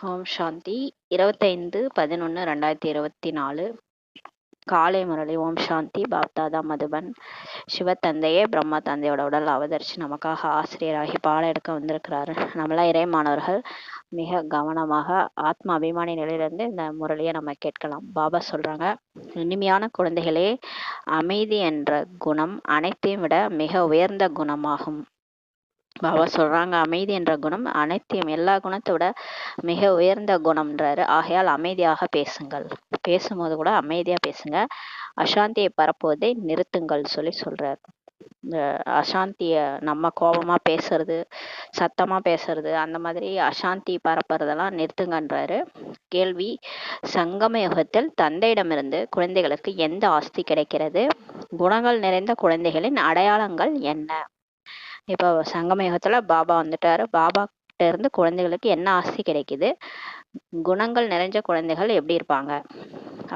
ஓம் சாந்தி 25/11/2024 காலை முரளி. ஓம் சாந்தி. பாப்தாதா மதுபன். சிவத்தந்தையே பிரம்மா தந்தையோட உடல் அவதரிச்சு நமக்காக ஆசிரியராகி பாடம் எடுக்க வந்திருக்கிறாரு. நம்மளா இறை மாணவர்கள் மிக கவனமாக ஆத்ம அபிமானி நிலையிலிருந்து இந்த முரளியை நம்ம கேட்கலாம். பாபா சொல்றாங்க, இனிமையான குழந்தைகளே, அமைதி என்ற குணம் அனைத்தையும் விட மிக உயர்ந்த குணமாகும். பாபா சொல்றாங்க, அமைதி என்ற குணம் அனைத்தையும் எல்லா குணத்தை விட மிக உயர்ந்த குணம்ன்றாரு. ஆகையால் அமைதியாக பேசுங்கள், பேசும்போது கூட அமைதியா பேசுங்க, அசாந்தியை பரப்புவதை நிறுத்துங்கள் சொல்றாரு. இந்த அசாந்திய நம்ம கோபமா பேசுறது, சத்தமா பேசுறது, அந்த மாதிரி அசாந்தி பரப்புறதெல்லாம் நிறுத்துங்கன்றாரு. கேள்வி: சங்கம யுகத்தில் தந்தையிடமிருந்து குழந்தைகளுக்கு எந்த ஆஸ்தி கிடைக்கிறது? குணங்கள் நிறைந்த குழந்தைகளின் அடையாளங்கள் என்ன? இப்போ சங்கம யுகத்துல பாபா வந்துட்டாரு. பாபா கிட்ட இருந்து குழந்தைகளுக்கு என்ன ஆஸ்தி கிடைக்குது? குணங்கள் நிறைஞ்ச குழந்தைகள் எப்படி இருப்பாங்க,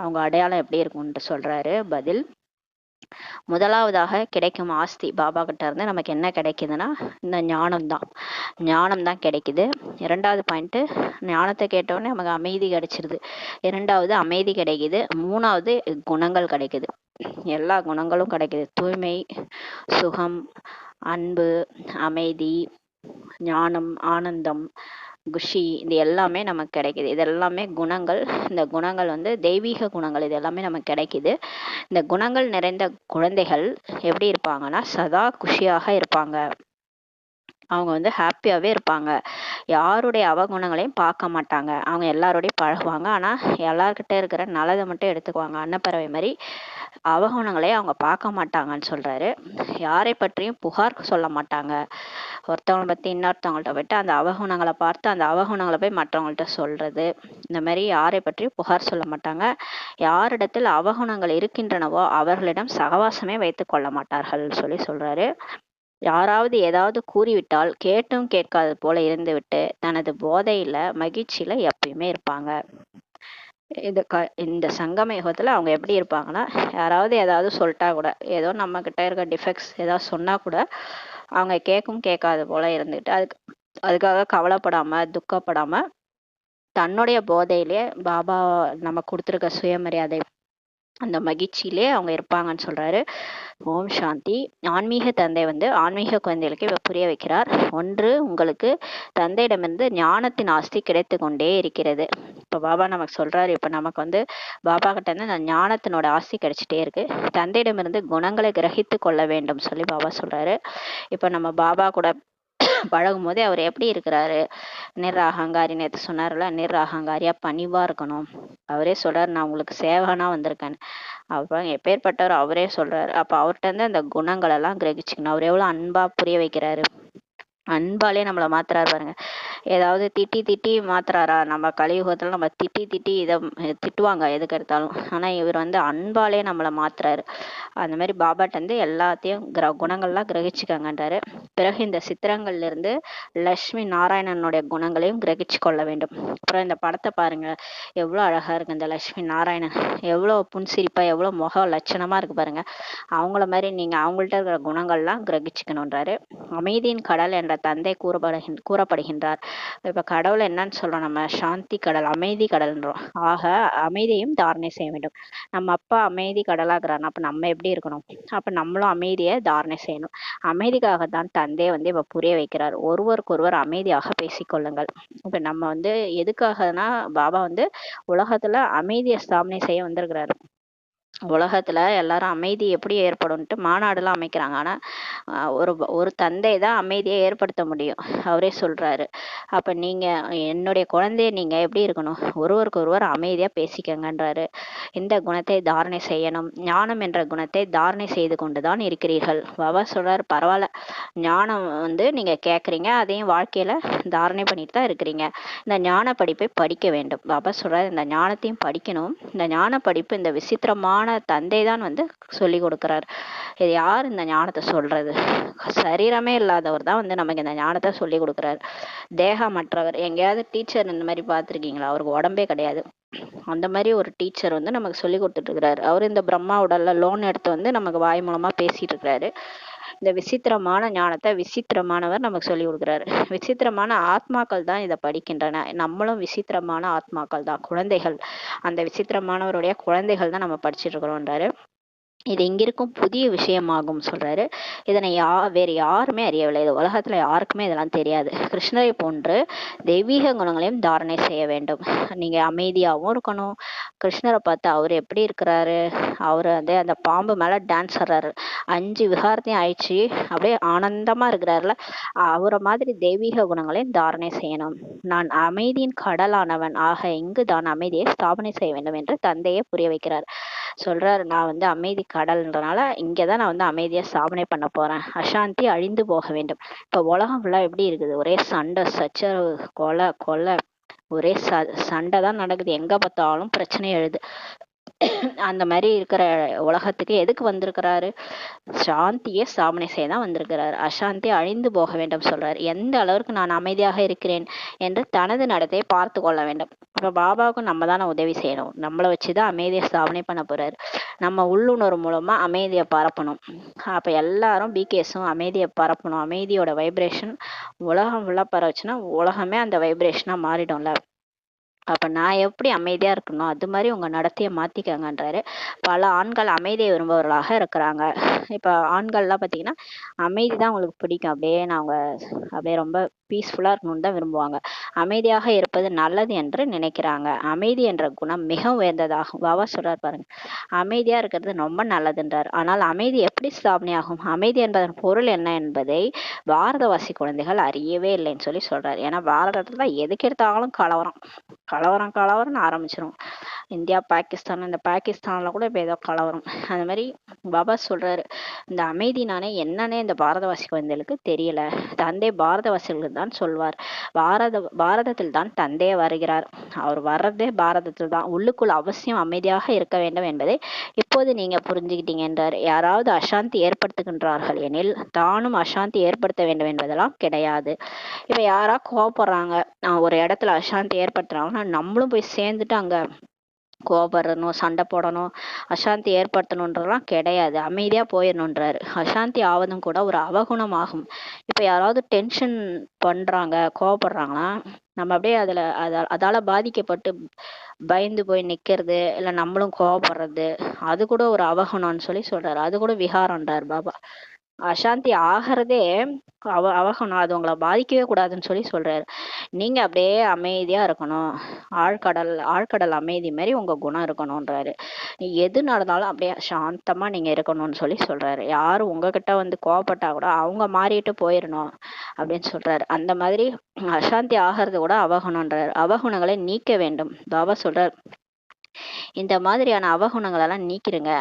அவங்க அடையாளம் எப்படி இருக்கும்னு சொல்றாரு. பதில்: முதலாவதாக கிடைக்கும் ஆஸ்தி பாபா கிட்ட இருந்து நமக்கு என்ன கிடைக்குதுன்னா இந்த ஞானம் தான் கிடைக்குது. இரண்டாவது பாயிண்ட், ஞானத்தை கேட்டோடனே நமக்கு அமைதி கிடைச்சிருது. இரண்டாவது அமைதி கிடைக்குது. மூணாவது குணங்கள் கிடைக்குது. எல்லா குணங்களும் கிடைக்குது. தூய்மை, சுகம், அன்பு, அமைதி, ஞானம், ஆனந்தம், குஷி, இது எல்லாமே நமக்கு கிடைக்குது. இது எல்லாமே குணங்கள். இந்த குணங்கள் தெய்வீக குணங்கள். இது எல்லாமே நமக்கு கிடைக்குது. இந்த குணங்கள் நிறைந்த குழந்தைகள் எப்படி இருப்பாங்கன்னா சதா குஷியாக இருப்பாங்க. அவங்க ஹாப்பியாவே இருப்பாங்க. யாருடைய அவகுணங்களையும் பார்க்க மாட்டாங்க. அவங்க எல்லாரோடையும் பழகுவாங்க. ஆனா எல்லார்கிட்ட இருக்கிற நல்லதை மட்டும் எடுத்துக்குவாங்க. அன்னப்பறவை மாதிரி அவகுணங்களே அவங்க பார்க்க மாட்டாங்கன்னு சொல்றாரு. யாரை பற்றியும் புகார் சொல்ல மாட்டாங்க. ஒருத்தவங்களை பத்தி இன்னொருத்தவங்கள்ட்ட போயிட்டு அந்த அவகுணங்களை பார்த்து அந்த அவகுணங்களை போய் மற்றவங்கள்ட்ட சொல்றது, இந்த மாதிரி யாரை பற்றியும் புகார் சொல்ல மாட்டாங்க. யாரிடத்தில் அவகுணங்கள் இருக்கின்றனவோ அவர்களிடம் சகவாசமே வைத்துக் கொள்ள மாட்டார்கள் சொல்றாரு. யாராவது ஏதாவது கூறிவிட்டால் கேட்டும் கேட்காது போல இருந்துவிட்டு தனது போதையில மகிழ்ச்சியில எப்பயுமே இருப்பாங்க. இந்த சங்கம யுகத்துல அவங்க எப்படி இருப்பாங்கன்னா, யாராவது ஏதாவது சொல்லிட்டா கூட, ஏதோ நம்ம கிட்ட இருக்க டிஃபெக்ட்ஸ் ஏதாவது சொன்னா கூட அவங்க கேட்கும் கேட்காது போல இருந்துட்டு அதுக்காக கவலைப்படாம துக்கப்படாம தன்னுடைய போதையிலே பாபா நம்ம கொடுத்துருக்க சுயமரியாதை அந்த மகிழ்ச்சியிலே அவங்க இருப்பாங்கன்னு சொல்றாரு. ஓம் சாந்தி. ஆன்மீக தந்தை ஆன்மீக குழந்தைகளுக்கு புரிய வைக்கிறார். ஒன்று, உங்களுக்கு தந்தையிடமிருந்து ஞானத்தின் ஆஸ்தி கிடைத்து கொண்டே இருக்கிறது. இப்ப பாபா நமக்கு சொல்றாரு, இப்ப நமக்கு பாபா கிட்ட இருந்து அந்த ஞானத்தினோட ஆஸ்தி கிடைச்சிட்டே இருக்கு. தந்தையிடமிருந்து குணங்களை கிரகித்து கொள்ள வேண்டும் பாபா சொல்றாரு. இப்ப நம்ம பாபா கூட பழகும் போதே அவர் எப்படி இருக்கிறாரு? அகங்காரி, நேற்று சொன்னார்ல, அகங்காரியா பணிவா இருக்கணும். அவரே சொல்றாரு, நான் உங்களுக்கு சேவகனா வந்திருக்கேன். அப்புறம் எப்பேற்பட்டவர் அவரே சொல்றாரு. அப்ப அவர்கிட்ட இருந்து அந்த குணங்கள் எல்லாம் கிரகிச்சுக்கணும். அவர் எவ்வளவு அன்பா புரிய வைக்கிறாரு. அன்பாலே நம்மளை மாத்துறாரு பாருங்க. ஏதாவது திட்டி மாத்துறாரா? நம்ம கலியுகத்துல நம்ம திட்டி இதை திட்டுவாங்க எதுக்கு எடுத்தாலும். ஆனா இவர் அன்பாலே நம்மளை மாத்துறாரு. அந்த மாதிரி பாபாட்ட எல்லாத்தையும் குணங்கள்லாம் கிரகிச்சுக்கங்கன்றாரு. பிறகு இந்த சித்திரங்கள்ல இருந்து லட்சுமி நாராயணனுடைய குணங்களையும் கிரகிச்சு கொள்ள வேண்டும். அப்புறம் இந்த படத்தை பாருங்க, எவ்வளவு அழகா இருக்கு. இந்த லட்சுமி நாராயணன் எவ்வளவு புன்சிரிப்பா, எவ்வளவு முக லட்சணமா இருக்கு பாருங்க. அவங்கள மாதிரி நீங்க அவங்கள்ட்ட இருக்கிற குணங்கள்லாம் கிரகிச்சுக்கணும்ன்றாரு. அமைதியின் கடல் என்ற தந்தை கூறப்படுகின்றார். இப்ப கடவுள் என்னன்னு சொல்றோம்? நம்ம சாந்தி கடல், அமைதி கடல்ன்றோம். ஆக அமைதியையும் தாரணை செய்ய வேண்டும். நம்ம அப்பா அமைதி கடலாகிறான், அப்ப நம்ம எப்படி இருக்கணும்? அப்ப நம்மளும் அமைதியை தாரணை செய்யணும். அமைதிக்காகத்தான் தந்தை இப்ப புரிய வைக்கிறார். ஒருவருக்கொருவர் அமைதியாக பேசிக்கொள்ளுங்கள். இப்ப நம்ம எதுக்காகனா, பாபா உலகத்துல அமைதியை ஸ்தாபனை செய்ய வந்திருக்கிறாரு. உலகத்துல எல்லாரும் அமைதி எப்படி ஏற்படும்ட்டு மாநாடுலாம் அமைக்கிறாங்க. ஆனா ஒரு தந்தை தான் அமைதியை ஏற்படுத்த முடியும். அவரே சொல்றாரு. அப்ப நீங்க என்னுடைய குழந்தைய நீங்க எப்படி இருக்கணும்? ஒருவருக்கு ஒருவர் அமைதியா பேசிக்கங்கன்றாரு. இந்த குணத்தை தாரணை செய்யணும். ஞானம் என்ற குணத்தை தாரணை செய்து கொண்டுதான் இருக்கிறீர்கள். பாபா சொல்றாரு, பரவாயில்ல, ஞானம் நீங்க கேக்குறீங்க, அதையும் வாழ்க்கையில தாரணை பண்ணிட்டு தான் இருக்கிறீங்க. இந்த ஞான படிப்பை படிக்க வேண்டும். பாபா சொல்றாரு, இந்த ஞானத்தையும் படிக்கணும். இந்த ஞான படிப்பு இந்த விசித்திரமான தந்தை தான் சொல்லி கொடுக்கிறார். இது யார் இந்த ஞானத்தை சொல்றது? சரீரமே இல்லாதவர் தான் நமக்கு இந்த ஞானத்தை சொல்லி கொடுக்கிறார். தேகமற்றவர். எங்கேயாவது டீச்சர் இந்த மாதிரி பார்த்துருக்கீங்களா? அவருக்கு உடம்பே கிடையாது. அந்த மாதிரி ஒரு டீச்சர் நமக்கு சொல்லி கொடுத்துட்டு இருக்கிறாரு. அவர் இந்த பிரம்மா உடல்ல லோன் எடுத்து நமக்கு வாய் மூலமா பேசிட்டு இருக்கிறாரு. இந்த விசித்திரமான ஞானத்தை விசித்திரமானவர் நமக்கு சொல்லி கொடுக்குறாரு. விசித்திரமான ஆத்மாக்கள் தான் இதை படிக்கின்றன. நம்மளும் விசித்திரமான ஆத்மாக்கள் தான், குழந்தைகள். அந்த விசித்திரமானவருடைய குழந்தைகள் தான் நம்ம படிச்சுட்டு இருக்கிறோம்ன்றாரு. இது இங்கிருக்கும் புதிய விஷயமாகும் சொல்றாரு. இதனை வேறு யாருமே அறியவில்லை. இது உலகத்துல யாருக்குமே இதெல்லாம் தெரியாது. கிருஷ்ணரை போன்று தெய்வீக குணங்களையும் தாரணை செய்ய வேண்டும். நீங்க அமைதியாகவும் இருக்கணும். கிருஷ்ணரை பார்த்து அவர் எப்படி இருக்கிறாரு, அவரு வந்து அந்த பாம்பு மேல டான்ஸ் ஆடுறாரு, 5 விகாரத்தையும் ஆயிடுச்சு, அப்படியே ஆனந்தமா இருக்கிறாருல, அவரை மாதிரி தெய்வீக குணங்களையும் தாரணை செய்யணும். நான் அமைதியின் கடலானவன் ஆக இங்கு தான் அமைதியை ஸ்தாபனை செய்ய வேண்டும் என்று தந்தையை புரிய வைக்கிறார். சொல்றாரு, நான் வந்து அமைதி கடல்ன்றனால இங்கதான் நான் வந்து அமைதியா ஸ்தாபனை பண்ண போறேன். அசாந்தி அழிந்து போக வேண்டும். இப்ப உலகம் ஃபுல்லா எப்படி இருக்குது, ஒரே சண்டை சச்சரவு, கொலை கொலை, ஒரே சண்டை தான் நடக்குது, எங்க பார்த்தாலும் பிரச்சனை எழுது. அந்த மாதிரி இருக்கிற உலகத்துக்கு எதுக்கு வந்திருக்கிறாரு? சாந்தியை ஸ்தாபனை செய்ய தான் வந்திருக்கிறாரு. அசாந்தி அழிந்து போக வேண்டும் சொல்றாரு. எந்த அளவுக்கு நான் அமைதியாக இருக்கிறேன் என்று தனது நடத்தையை பார்த்து கொள்ள வேண்டும். இப்ப பாபாவுக்கும் நம்ம தானே உதவி செய்யணும். நம்மளை வச்சுதான் அமைதியை ஸ்தாபனை பண்ண போறாரு. நம்ம உள்ளுணர்வு மூலமா அமைதியை பரப்பணும். அப்ப எல்லாரும் பிகேஸும் அமைதியை பரப்பணும். அமைதியோட வைப்ரேஷன் உலகம் ஃபுல்லா பரவச்சுன்னா உலகமே அந்த வைப்ரேஷனா மாறிடும்ல. அப்ப நான் எப்படி அமைதியா இருக்கணும், அது மாதிரி உங்க நடத்தைய மாத்திக்கங்கன்றாரு. பல ஆண்கள் அமைதியை விரும்புபவர்களாக இருக்கிறாங்க. இப்ப ஆண்கள்லாம் பாத்தீங்கன்னா அமைதி தான் அவங்களுக்கு பிடிக்கும். அப்படியே அவங்க அப்படியே ரொம்ப பீஸ்ஃபுல்லா இருக்கணும்னு தான் விரும்புவாங்க. அமைதியாக இருப்பது நல்லது என்று நினைக்கிறாங்க. அமைதி என்ற குணம் மிக உயர்ந்ததாகும். பாபா சொல்றாரு பாருங்க, அமைதியா இருக்கிறது ரொம்ப நல்லதுன்றார். ஆனால் அமைதி எப்படி ஸ்தாபனையாகும், அமைதி என்பதன் பொருள் என்ன என்பதை பாரதவாசி குழந்தைகள் அறியவே இல்லைன்னு சொல்லி சொல்றாரு. ஏன்னா பாரதத்துல எதுக்கு எடுத்தாலும் கலவரம் கலவரம் கலவரம்னு ஆரம்பிச்சிரும். இந்தியா பாகிஸ்தான், இந்த பாகிஸ்தான்ல கூட இப்ப ஏதோ கலவரம். அந்த மாதிரி பாபா சொல்றாரு, இந்த அமைதினானே என்னன்னே இந்த பாரதவாசி குழந்தைகளுக்கு தெரியல. தந்தை பாரதவாசிகளுக்கு தான் சொல்வார். பாரதத்தில் தான் தந்தையே வருகிறார். அவர் வர்றதே பாரதத்தில் தான். உள்ளுக்குள் அவசியம் அமைதியாக இருக்க வேண்டும் என்பதை இப்போது நீங்க புரிஞ்சுக்கிட்டீங்க என்றார். யாராவது அசாந்தி ஏற்படுத்துகின்றார்கள் எனில் தானும் அசாந்தி ஏற்படுத்த வேண்டும் என்பதெல்லாம் கிடையாது. இப்ப யாரா கோவப்படுறாங்க, ஒரு இடத்துல அசாந்தி ஏற்படுத்துறாங்கன்னா நம்மளும் போய் சேர்ந்துட்டு அங்க கோபப்படணும், சண்டை போடணும், அசாந்தி ஏற்படுத்தணுன்றலாம் கிடையாது. அமைதியா போயிடணுன்றாரு. அசாந்தி ஆவதும் கூட ஒரு அவகுணம் ஆகும். இப்ப யாராவது டென்ஷன் பண்றாங்க, கோவப்படுறாங்கன்னா நம்ம அப்படியே அதால பாதிக்கப்பட்டு பயந்து போய் நிக்கிறது, இல்ல நம்மளும் கோவப்படுறது, அது கூட ஒரு அவகுணம்னு சொல்லி சொல்றாரு. அது கூட விகாரம்ன்றாரு பாபா. அசாந்தி ஆகிறதே அவகணும், அது உங்களை பாதிக்கவே கூடாதுன்னு சொல்லி சொல்றாரு. நீங்க அப்படியே அமைதியா இருக்கணும். ஆழ்கடல் அமைதி மாதிரி உங்க குணம் இருக்கணும்ன்றாரு. எது நடந்தாலும் அப்படியே சாந்தமா நீங்க இருக்கணும்னு சொல்லி சொல்றாரு. யாரும் உங்ககிட்ட வந்து கோவப்பட்டா கூட அவங்க மாறிட்டு போயிடணும் அப்படின்னு சொல்றாரு. அந்த மாதிரி அசாந்தி ஆகிறது கூட அவகுணம்ன்றாரு. அவகுணங்களை நீக்க வேண்டும். பாபா சொல்றாரு, இந்த மாதிரியான அவகுணங்களெல்லாம் நீக்கிருங்க.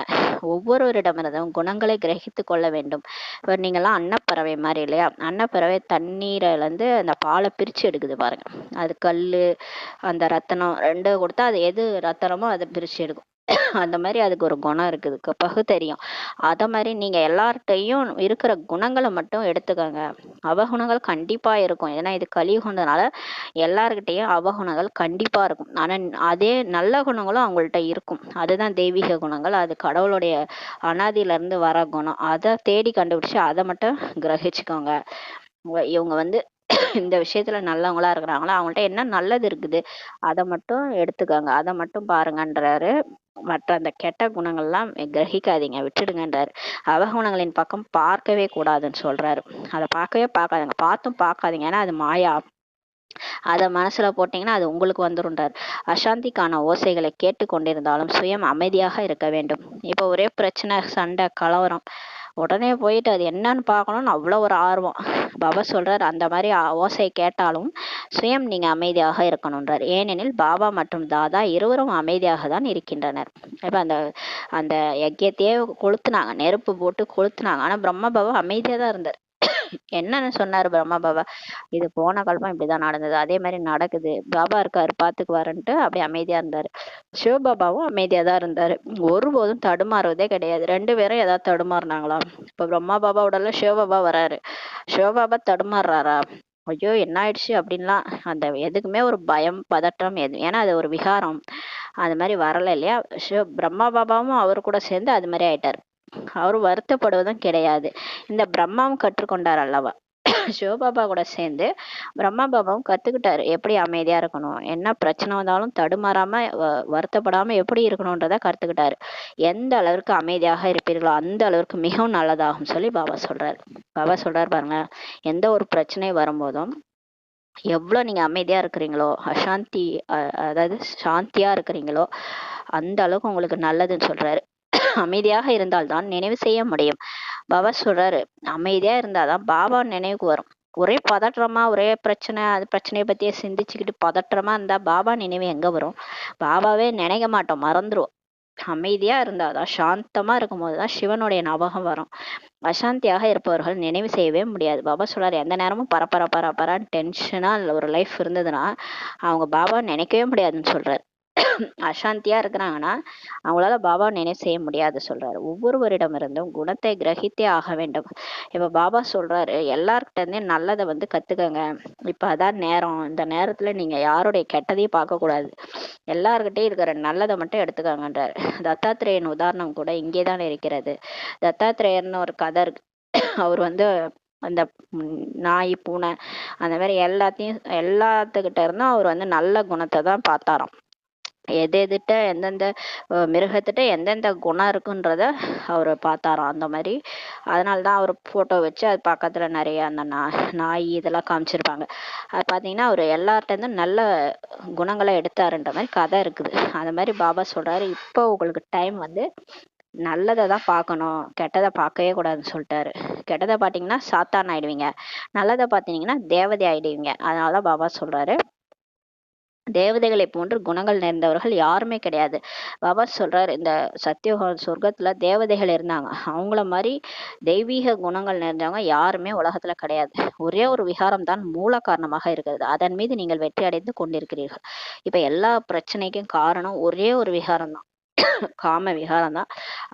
ஒவ்வொருவரிடமிருந்தும் குணங்களை கிரகித்து கொள்ள வேண்டும். இப்போ நீங்கெல்லாம் அன்னப்பறவை மாதிரி இல்லையா? அன்னப்பறவை தண்ணீரில இருந்து அந்த பாலை பிரிச்சு எடுக்குது பாருங்க. அது கல்லு அந்த ரத்தனம் ரெண்டு கொடுத்தா அது எது ரத்தனமோ அதை பிரிச்சு எடுக்கும். அந்த மாதிரி அதுக்கு ஒரு குணம் இருக்குது, பகுத்தறியும். அத மாதிரி நீங்க எல்லார்ட்டையும் இருக்கிற குணங்களை மட்டும் எடுத்துக்கோங்க. அவகுணங்கள் கண்டிப்பா இருக்கும். ஏன்னா இது கலியுகம்னால எல்லார்கிட்டையும் அவகுணங்கள் கண்டிப்பா இருக்கும். ஆனா அதே நல்ல குணங்களும் அவங்கள்ட்ட இருக்கும். அதுதான் தெய்வீக குணங்கள். அது கடவுளுடைய அனாதியில இருந்து வர குணம். அதை தேடி கண்டுபிடிச்சு அதை மட்டும் கிரகிச்சுக்கோங்க. இவங்க வந்து இந்த விஷயத்துல நல்லவங்களா இருக்கிறாங்களா, அவங்கள்ட்ட என்ன நல்லது இருக்குது அதை மட்டும் எடுத்துக்கோங்க, அதை மட்டும் பாருங்கன்றாரு. மற்ற அந்த கெட்ட குணங்கள்லாம் கிரகிக்காதீங்க, விட்டுடுங்கன்றாரு. அவகுணங்களின் பக்கம் பார்க்கவே கூடாதுன்னு சொல்றாரு. அதை பார்க்காதீங்க, பார்த்தும் பார்க்காதீங்க. ஏன்னா அது மாயா. அதை மனசுல போட்டீங்கன்னா அது உங்களுக்கு வந்துருன்றார். அசாந்திக்கான ஓசைகளை கேட்டு கொண்டிருந்தாலும் சுயம் அமைதியாக இருக்க வேண்டும். இப்போ ஒரே பிரச்சனை, சண்டை, கலவரம், உடனே போயிட்டு அது என்னன்னு பார்க்கணும்னு அவ்வளோ ஒரு ஆர்வம். பாபா சொல்றார், அந்த மாதிரி ஓசை கேட்டாலும் சுயம் நீங்க அமைதியாக இருக்கணும்ன்றார். ஏனெனில் பாபா மற்றும் தாதா இருவரும் அமைதியாக தான் இருக்கின்றனர். இப்ப அந்த அந்த யஜ்யத்தையே கொளுத்துனாங்க, நெருப்பு போட்டு கொளுத்துனாங்க. ஆனா பிரம்ம பாபா அமைதியா தான் இருந்தார். என்னன்னு சொன்னாரு பிரம்மா பாபா, இது போன கல்பம் இப்படிதான் நடந்தது, அதே மாதிரி நடக்குது, பாபா இருக்காரு பாத்துக்குவாருன்ட்டு அப்படியே அமைதியா இருந்தாரு. சிவபாபாவும் அமைதியா தான் இருந்தாரு. ஒருபோதும் தடுமாறுவதே கிடையாது. 2 பேரும் ஏதாவது தடுமாறுனாங்களா? இப்ப பிரம்மா பாபா உடல்ல சிவபாபா வராரு, சிவபாபா தடுமாறுறாரா? ஐயோ என்ன ஆயிடுச்சு அப்படின்லாம் அந்த எதுக்குமே ஒரு பயம் பதட்டம் ஏன்னா அது ஒரு விகாரம். அது மாதிரி வரல இல்லையா? பிரம்மா பாபாவும் அவரு கூட சேர்ந்து அது மாதிரி ஆயிட்டாரு. அவர் வருத்தப்படுவதும் கிடையாது. இந்த பிரம்மாவும் கற்றுக்கொண்டார் அல்லவா, சிவபாபா கூட சேர்ந்து பிரம்மா பாபாவும் கத்துக்கிட்டாரு எப்படி அமைதியா இருக்கணும், என்ன பிரச்சனை வந்தாலும் தடுமாறாம வருத்தப்படாம எப்படி இருக்கணும்ன்றத கத்துக்கிட்டாரு. எந்த அளவிற்கு அமைதியாக இருப்பீர்களோ அந்த அளவிற்கு மிகவும் நல்லதாகும் சொல்லி பாபா சொல்றாரு. பாபா சொல்றாரு பாருங்க, எந்த ஒரு பிரச்சனை வரும்போதும் எவ்வளவு நீங்க அமைதியா இருக்கிறீங்களோ, அசாந்தி அதாவது சாந்தியா இருக்கிறீங்களோ அந்த அளவுக்கு உங்களுக்கு நல்லதுன்னு சொல்றாரு. அமைதியாக இருந்தால்தான் நினைவு செய்ய முடியும். பாபா சொல்றாரு, அமைதியா இருந்தாதான் பாபா நினைவுக்கு வரும். ஒரே பதற்றமா ஒரே பிரச்சனை, அது பிரச்சனையை பத்தியே சிந்திச்சுக்கிட்டு பதற்றமா இருந்தா பாபா நினைவு எங்க வரும்? பாபாவே நினைக்க மாட்டோம், மறந்துருவோம். அமைதியா இருந்தாதான், சாந்தமா இருக்கும் போதுதான் சிவனுடைய ஞாபகம் வரும். அசாந்தியாக இருப்பவர்கள் நினைவு செய்யவே முடியாது. பாபா சொல்றாரு, எந்த நேரமும் பரபர பரபரான்னு டென்ஷனா ஒரு லைஃப் இருந்ததுன்னா அவங்க பாபா நினைக்கவே முடியாதுன்னு சொல்றாரு. அசாந்தியா இருக்கிறாங்கன்னா அவங்களால பாபா நினைவு செய்ய முடியாது சொல்றாரு. ஒவ்வொருவரிடமிருந்தும் குணத்தை கிரகித்தே ஆக வேண்டும். இப்ப பாபா சொல்றாரு, எல்லார்கிட்ட இருந்தே நல்லதை கத்துக்கங்க. இப்ப அதான் நேரம், இந்த நேரத்துல நீங்க யாருடைய கெட்டதையும் பார்க்க கூடாது, எல்லார்கிட்டயும் இருக்கிற நல்லதை மட்டும் எடுத்துக்கங்கன்றாரு. தத்தாத்திரேயன் உதாரணம் கூட இங்கேதான் இருக்கிறது. தத்தாத்திரேயர்னு ஒரு கதை இருக்கு. அவர் அந்த நாய் பூனை அந்த மாதிரி எல்லாத்துக்கிட்ட இருந்தும் அவர் நல்ல குணத்தை தான் பார்த்தாராம். எதுகிட்ட எந்தெந்த மிருகத்திட்ட எந்தெந்த குணம் இருக்குன்றத அவர் பார்த்தாராம். அந்த மாதிரி அதனாலதான் அவர் போட்டோ வச்சு அது பக்கத்துல நிறைய அந்த நாய் இதெல்லாம் காமிச்சிருப்பாங்க. அது பார்த்தீங்கன்னா அவர் எல்லார்ட்ட இருந்தும் நல்ல குணங்களை எடுத்தாருன்ற மாதிரி கதை இருக்குது. அந்த மாதிரி பாபா சொல்றாரு, இப்போ உங்களுக்கு டைம் நல்லதை தான் பார்க்கணும், கெட்டதை பார்க்கவே கூடாதுன்னு சொல்லிட்டாரு. கெட்டதை பார்த்தீங்கன்னா சாத்தான் ஆயிடுவீங்க, நல்லதை பார்த்தீங்கன்னா தேவதை ஆயிடுவீங்க. அதனாலதான் பாபா சொல்றாரு, தேவதைகளை போன்று குணங்கள் நிறைந்தவர்கள் யாருமே கிடையாது. பாபா சொல்றாரு, இந்த சத்தியோக சொர்க்கத்துல தேவதைகள் இருந்தாங்க, அவங்கள மாதிரி தெய்வீக குணங்கள் நிறைஞ்சவங்க யாருமே உலகத்துல கிடையாது. ஒரே ஒரு விகாரம் தான் மூல காரணமாக இருக்கிறது, அதன் மீது நீங்கள் வெற்றி அடைந்து கொண்டிருக்கிறீர்கள். இப்ப எல்லா பிரச்சனைக்கும் காரணம் ஒரே ஒரு விகாரம் தான், காம விகாரம் தான்.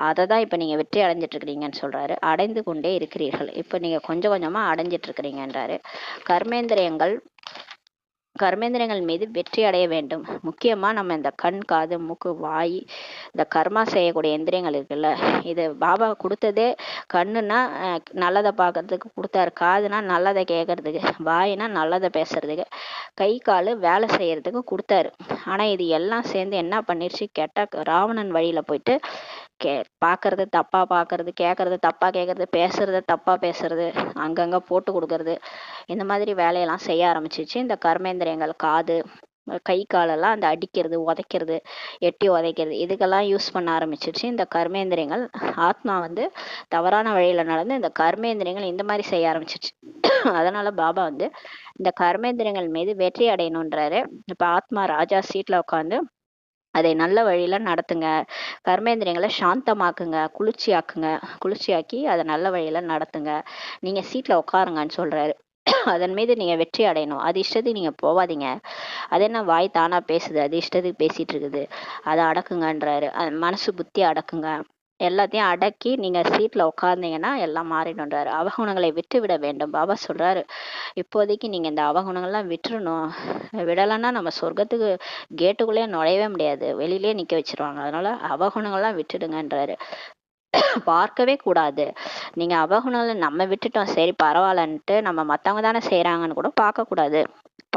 அதை தான் இப்ப நீங்க வெற்றி அடைஞ்சிட்டு இருக்கிறீங்கன்னு சொல்றாரு. அடைந்து கொண்டே இருக்கிறீர்கள், இப்ப நீங்க கொஞ்சம் கொஞ்சமா அடைஞ்சிட்டு இருக்கிறீங்கன்றாரு. கர்மேந்திரங்கள் மீது வெற்றி அடைய வேண்டும். முக்கியமா நம்ம இந்த கண், காது, மூக்கு, வாய், இந்த கர்மா செய்யக்கூடிய எந்திரியங்கள் இருக்குல்ல, இது பாபா கொடுத்ததே. கண்ணுனா நல்லதை பார்க்கறதுக்கு கொடுத்தாரு, காதுனா நல்லதை கேட்கறதுக்கு, வாயினா நல்லதை பேசுறதுக்கு, கை காலு வேலை செய்யறதுக்கு கொடுத்தாரு. ஆனா இது எல்லாம் சேர்ந்து என்ன பண்ணிருச்சு, கெட்ட ராவணன் வழியில போயிட்டு பாக்குறது தப்பா பாக்குறது, கேட்கறது தப்பா கேட்கறது, பேசுறத தப்பா பேசுறது, அங்கங்க போட்டு கொடுக்கறது, இந்த மாதிரி வேலையெல்லாம் செய்ய ஆரம்பிச்சிச்சு. இந்த கர்மேந்திரியங்கள் காது கை காலெல்லாம் அந்த அடிக்கிறது, உதைக்கிறது, எட்டி உதைக்கிறது, இதுக்கெல்லாம் யூஸ் பண்ண ஆரம்பிச்சிருச்சு இந்த கர்மேந்திரியங்கள். ஆத்மா தவறான வழியில நடந்து இந்த கர்மேந்திரியங்கள் இந்த மாதிரி செய்ய ஆரம்பிச்சிருச்சு. அதனால பாபா இந்த கர்மேந்திரியங்கள் மீது வெற்றி அடையணுன்றாரு. இப்ப ஆத்மா ராஜா சீட்ல உட்காந்து அதை நல்ல வழியில நடத்துங்க, கர்மேந்திரியங்களை சாந்தமாக்குங்க, குளிர்ச்சியாக்கி அதை நல்ல வழியில நடத்துங்க, நீங்க சீட்ல உட்காருங்கன்னு சொல்றாரு. அதன் மீது நீங்க வெற்றி அடையணும். அது இஷ்டத்துக்கு நீங்க போவாதீங்க. அது என்ன வாய் தானா பேசுது, அது இஷ்டத்துக்கு பேசிட்டு இருக்குது, அதை அடக்குங்கன்றாரு. மனசு புத்தி அடக்குங்க, எல்லாத்தையும் அடக்கி நீங்க சீட்ல உட்கார்ந்தீங்கன்னா எல்லாம் மாறிடும்ன்றாரு. அவகுணங்களை விட்டு விட வேண்டும். பாபா சொல்றாரு, இப்போதைக்கு நீங்க இந்த அவகுணங்கள்லாம் விட்டுறணும். விடலைன்னா நம்ம சொர்க்கத்துக்கு கேட்டுக்குள்ளேயே நுழையவே முடியாது, வெளியிலேயே நிக்க வச்சிருவாங்க. அதனால அவகுணங்கள்லாம் விட்டுடுங்கன்றாரு. பார்க்கவே கூடாது. நீங்க அவகுணங்களை நம்ம விட்டுட்டோம் சரி பரவாயில்லன்ட்டு நம்ம மத்தவங்க தானே செய்யறாங்கன்னு கூட பார்க்க கூடாது,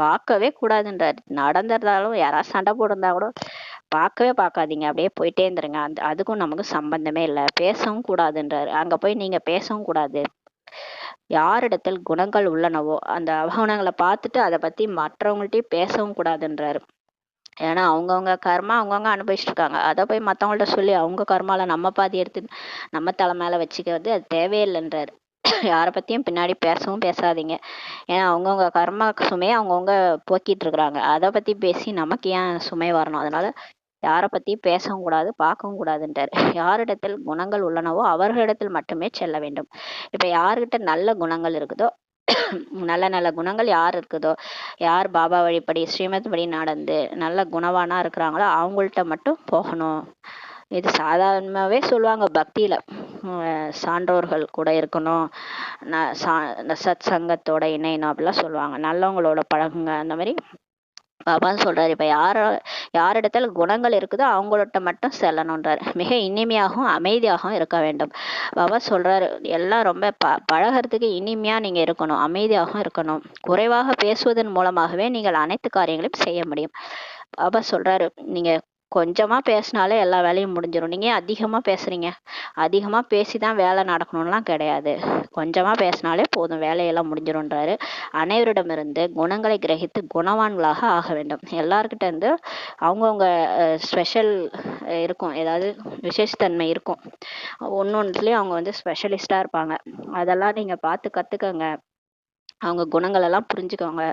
பார்க்கவே கூடாதுன்றாரு. நடந்திருந்தாலும் யாராவது சண்டை போட்டிருந்தா கூட பார்க்கவே பார்க்காதீங்க, அப்படியே போயிட்டே இருந்துருங்க. அதுக்கும் நமக்கு சம்பந்தமே இல்லை. பேசவும் கூடாதுன்றாரு. அங்க போய் நீங்க பேசவும் கூடாது. யாரிடத்தில் குணங்கள் உள்ளனவோ அந்த அவகுணங்களை பார்த்துட்டு அதை பத்தி மற்றவங்கள்ட்டையும் பேசவும் கூடாதுன்றாரு. ஏன்னா அவங்கவுங்க கர்மா அவங்கவுங்க அனுபவிச்சுட்டு இருக்காங்க, அதை போய் மற்றவங்கள்ட்ட சொல்லி அவங்க கர்மால நம்ம பாதி எடுத்து நம்ம தலை மேல வச்சுக்கிறது அது தேவையில்லைன்றாரு. யாரை பத்தியும் பின்னாடி பேசவும் பேசாதீங்க. ஏன்னா அவங்கவுங்க கர்மா சுமையை அவங்கவுங்க போக்கிட்டு இருக்கிறாங்க, அதை பத்தி பேசி நமக்கு ஏன் சுமை வரணும்? அதனால யாரை பத்தியும் பேசவும் கூடாது, பார்க்கவும் கூடாதுன்றாரு. யாரிடத்தில் குணங்கள் உள்ளனவோ அவர்களிடத்தில் மட்டுமே செல்ல வேண்டும். இப்ப யாருகிட்ட நல்ல குணங்கள் இருக்குதோ, நல்ல நல்ல குணங்கள் யார் இருக்குதோ, யார் பாபா வழிப்படி ஸ்ரீமத் படி நடந்து நல்ல குணவானா இருக்கிறாங்களோ அவங்கள்ட்ட மட்டும் போகணும். இது சாதாரணமாவே சொல்லுவாங்க பக்தியில, சான்றோர்கள் கூட இருக்கணும், சத் சங்கத்தோட இணையணும் அப்படிலாம் சொல்லுவாங்க, நல்லவங்களோட பழகுங்க, அந்த மாதிரி பாபா சொல்றாரு, இப்ப யாரிடத்துல குணங்கள் இருக்குதோ அவங்கள்ட்ட மட்டும் செல்லணுன்றாரு. மிக இனிமையாகவும் அமைதியாகவும் இருக்க வேண்டும். பாபா சொல்றாரு, எல்லாம் ரொம்ப பழகிறதுக்கு இனிமையா நீங்க இருக்கணும், அமைதியாகவும் இருக்கணும். குறைவாக பேசுவதன் மூலமாகவே நீங்கள் அனைத்து காரியங்களையும் செய்ய முடியும். பாபா சொல்றாரு, நீங்க கொஞ்சமா பேசினாலே எல்லா வேலையும் முடிஞ்சிடும். நீங்க ஏன் அதிகமா பேசுறீங்க? அதிகமா பேசிதான் வேலை நடக்கணும்லாம் கிடையாது. கொஞ்சமா பேசினாலே போதும், வேலையெல்லாம் முடிஞ்சிடும்ன்றாரு. அனைவரிடமிருந்து குணங்களை கிரகித்து குணவான்களாக ஆக வேண்டும். எல்லார்கிட்ட இருந்து அவங்கவுங்க ஸ்பெஷல் இருக்கும், ஏதாவது விசேஷத்தன்மை இருக்கும். ஒன்னொன்றுலயும் அவங்க வந்து ஸ்பெஷலிஸ்டா இருப்பாங்க. அதெல்லாம் நீங்க பார்த்து கத்துக்கங்க. அவங்க குணங்கள் எல்லாம் புரிஞ்சுக்கோங்க.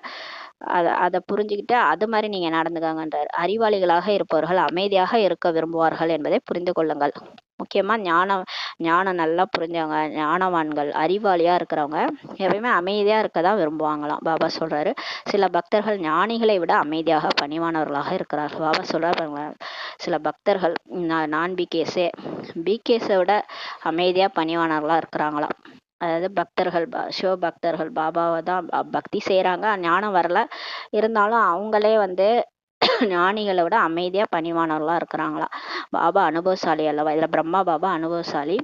அதை புரிஞ்சுக்கிட்டு அது மாதிரி நீங்க நடந்துக்காங்கன்றார். அறிவாளிகளாக இருப்பவர்கள் அமைதியாக இருக்க விரும்புவார்கள் என்பதை புரிந்து கொள்ளுங்கள். முக்கியமா ஞானம் நல்லா புரிஞ்சவங்க, ஞானவான்கள், அறிவாளியா இருக்கிறவங்க எப்பயுமே அமைதியா இருக்கதான் விரும்புவாங்களாம். பாபா சொல்றாரு, சில பக்தர்கள் ஞானிகளை விட அமைதியாக பணிவானவர்களாக இருக்கிறார்கள். பாபா சொல்றாரு, சில பக்தர்கள் நான் பிகேஸை விட அமைதியா பணிவானவர்களா இருக்கிறாங்களாம். அதாவது பக்தர்கள், சிவபக்தர்கள் பாபாவை தான் பக்தி செய்யறாங்க, ஞானம் வரல, இருந்தாலும் அவங்களே வந்து ஞானிகளை விட அமைதியா பணிவானவர்களா இருக்கிறாங்களா. பாபா அனுபவசாலி அல்லவா. இதுல பிரம்மா பாபா அனுபவசாலி.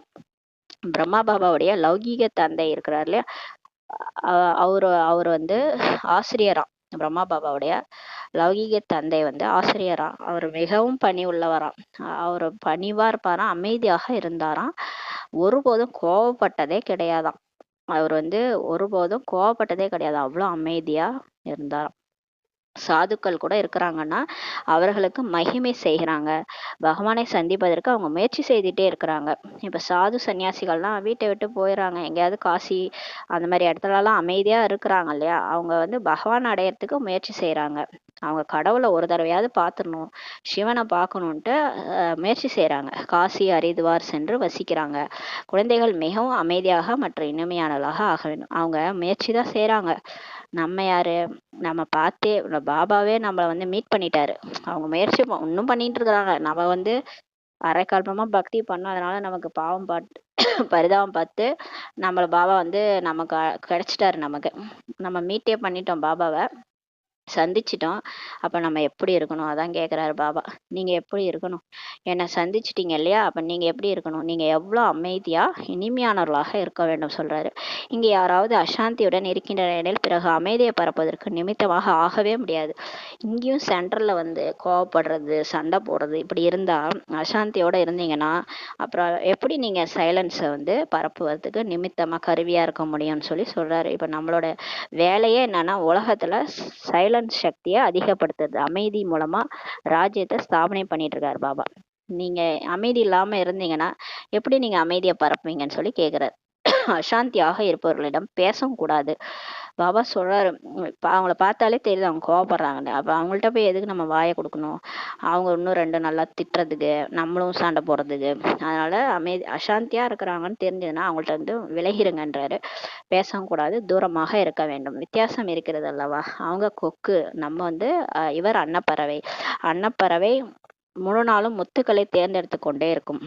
பிரம்மா பாபாவுடைய லௌகீக தந்தை இருக்கிறார் இல்லையா, அவர் வந்து ஆசிரியராம். பிரம்மா பாபாவுடைய லௌகீக தந்தை வந்து ஆசிரியராம். அவர் மிகவும் பணி உள்ளவராம். அவர் பணிவா இருப்பாராம், அமைதியாக இருந்தாராம், ஒருபோதும் கோவப்பட்டதே கிடையாதாம். அவர் வந்து ஒருபோதும் கோவப்பட்டதே கிடையாது, அவ்வளோ அமைதியா இருந்தாராம். சாதுக்கள் கூட இருக்கிறாங்கன்னா அவர்களுக்கு மகிமை செய்கிறாங்க, பகவானை சந்திப்பதற்கு அவங்க முயற்சி செய்துட்டே இருக்கிறாங்க. இப்ப சாது சன்னியாசிகள்லாம் வீட்டை விட்டு போயிடறாங்க, எங்கேயாவது காசி அந்த மாதிரி இடத்துலலாம் அமைதியா இருக்கிறாங்க இல்லையா, அவங்க வந்து பகவான் அடையறதுக்கு முயற்சி செய்யறாங்க. அவங்க கடவுளை ஒரு தடவையாவது பார்த்துடணும், சிவனை பார்க்கணுன்ட்டு முயற்சி செய்யறாங்க. காசி ஹரித்வார் சென்று வசிக்கிறாங்க. குழந்தைகள் மிகவும் அமைதியாக மற்றும் இனிமையானவர்களாக ஆக வேண்டும். அவங்க முயற்சி தான் செய்யறாங்க. நம்ம யாரு, நம்ம பார்த்தே பாபாவே நம்மளை வந்து மீட் பண்ணிட்டாரு. அவங்க முயற்சி இன்னும் பண்ணிட்டு இருக்கிறாங்க. நம்ம வந்து அரைக்கல்பமா பக்தி பண்ணோம், அதனால நமக்கு பாவம் பார்த்து பரிதாபம் பார்த்து நம்மளை பாபா வந்து நமக்கு கிடைச்சிட்டாரு. நமக்கு நம்ம மீட்டே பண்ணிட்டோம், பாபாவை சந்திச்சிட்டோம். அப்ப நம்ம எப்படி இருக்கணும் அதான் கேக்குறாரு பாபா. நீங்க எப்படி இருக்கணும், என்னை சந்திச்சிட்டீங்க இல்லையா, அப்ப நீங்க எப்படி இருக்கணும், நீங்க எவ்வளவு அமைதியா இனிமையானவர்களாக இருக்க வேண்டும் சொல்றாரு. இங்க யாராவது அசாந்தியுடன் இருக்கின்றனர் பிறகு அமைதியை பரப்புவதற்கு நிமித்தமாக ஆகவே முடியாது. இங்கேயும் சென்ட்ரல்ல வந்து கோவப்படுறது, சண்டை போடுறது இப்படி இருந்தா, அசாந்தியோட இருந்தீங்கன்னா அப்புறம் எப்படி நீங்க சைலன்ஸை வந்து பரப்புவதற்கு நிமித்தமா கருவியா இருக்க முடியும்னு சொல்லி சொல்றாரு. இப்ப நம்மளோட வேலையே என்னன்னா உலகத்துல சைலன்ஸ் சக்தியை அதிகப்படுத்துறது, அமைதி மூலமா ராஜ்யத்தை ஸ்தாபனை பண்ணிட்டு இருக்காரு பாபா. நீங்க அமைதி இல்லாம இருந்தீங்கன்னா எப்படி நீங்க அமைதியை பரப்புவீங்கன்னு சொல்லி கேக்குறாரு. அசாந்தியாக இருப்பவர்களிடம் பேசவும் கூடாது. பாபா சொல்றாரு, அவங்கள பார்த்தாலே தெரியுது அவங்க கோவப்படுறாங்கன்னு. அப்ப அவங்கள்ட்ட போய் எதுக்கு நம்ம வாயை கொடுக்கணும், அவங்க இன்னும் ரெண்டு நல்லா திட்டுறதுக்கு, நம்மளும் சண்டை போடுறதுக்கு. அதனால அசாந்தியா இருக்கிறாங்கன்னு தெரிஞ்சதுன்னா அவங்கள்ட்ட வந்து விலகிருங்கன்றாரு. பேசவும் கூடாது, தூரமாக இருக்க வேண்டும். வித்தியாசம் இருக்கிறது அல்லவா. அவங்க கொக்கு, நம்ம வந்து இவர் அன்னப்பறவை. அன்னப்பறவை முழு நாளும் முத்துக்களை தேர்ந்தெடுத்து கொண்டே இருக்கும்.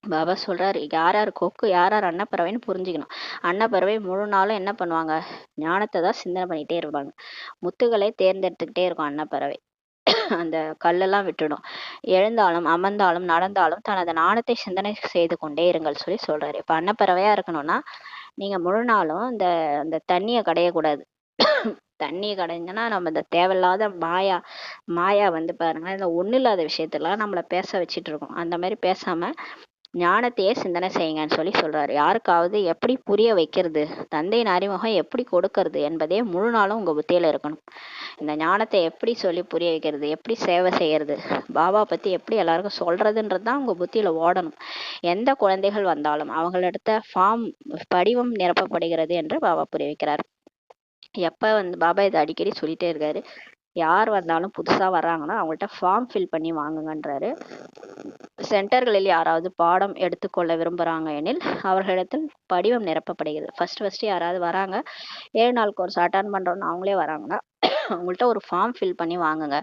பாபா சொல்றாரு, யார் யார் கொக்கு யார் யார் அன்னப்பறவைன்னு புரிஞ்சுக்கணும். அன்னப்பறவை முழு நாளும் என்ன பண்ணுவாங்க, ஞானத்தை தான் சிந்தனை பண்ணிட்டே இருப்பாங்க. முத்துக்களை தேர்ந்தெடுத்துக்கிட்டே இருக்கும் அன்னப்பறவை. அந்த கல்லெல்லாம் விட்டுடும். எழுந்தாலும் அமர்ந்தாலும் நடந்தாலும் தனது நாணத்தை சிந்தனை செய்து கொண்டே இருங்கள் சொல்லி சொல்றாரு. இப்ப அன்னப்பறவையா இருக்கணும்னா நீங்க முழு நாளும் இந்த அந்த தண்ணியை கடையக்கூடாது. தண்ணியை கடைஞ்சோன்னா நம்ம இந்த தேவையில்லாத மாயா வந்து பாருங்க, இந்த ஒண்ணு இல்லாத விஷயத்தெல்லாம் நம்மளை பேச வச்சுட்டு இருக்கோம். அந்த மாதிரி பேசாம ஞானத்தையே சிந்தனை செய்யுங்கன்னு சொல்லி சொல்றாரு. யாருக்காவது எப்படி புரிய வைக்கிறது, தந்தையின் அறிமுகம் எப்படி கொடுக்கறது என்பதே முழு நாளும் உங்க புத்தியில இருக்கணும். இந்த ஞானத்தை எப்படி சொல்லி புரிய வைக்கிறது, எப்படி சேவை செய்யறது, பாபா பத்தி எப்படி எல்லாருக்கும் சொல்றதுன்றதுதான் உங்க புத்தியில ஓடணும். எந்த குழந்தைகள் வந்தாலும் அவங்களிடத்த படிவம் நிரப்பப்படுகிறது என்று பாபா புரிய வைக்கிறார். எப்ப வந்து பாபா இதை அடிக்கடி சொல்லிட்டே இருக்காரு, யார் வந்தாலும் புதுசா வர்றாங்கன்னா அவங்கள்ட்ட ஃபார்ம் ஃபில் பண்ணி வாங்குங்கன்றாரு. சென்டர்களில் யாராவது பாடம் எடுத்துக்கொள்ள விரும்புறாங்க எனில் அவர்களிடத்தில் படிவம் நிரப்பப்படுகிறது. ஃபர்ஸ்ட் யாராவது வராங்க, 7 நாள் கோர்ஸ் அட்டன் பண்றோம்னு அவங்களே வராங்கன்னா அவங்கள்ட்ட ஒரு ஃபார்ம் ஃபில் பண்ணி வாங்குங்க.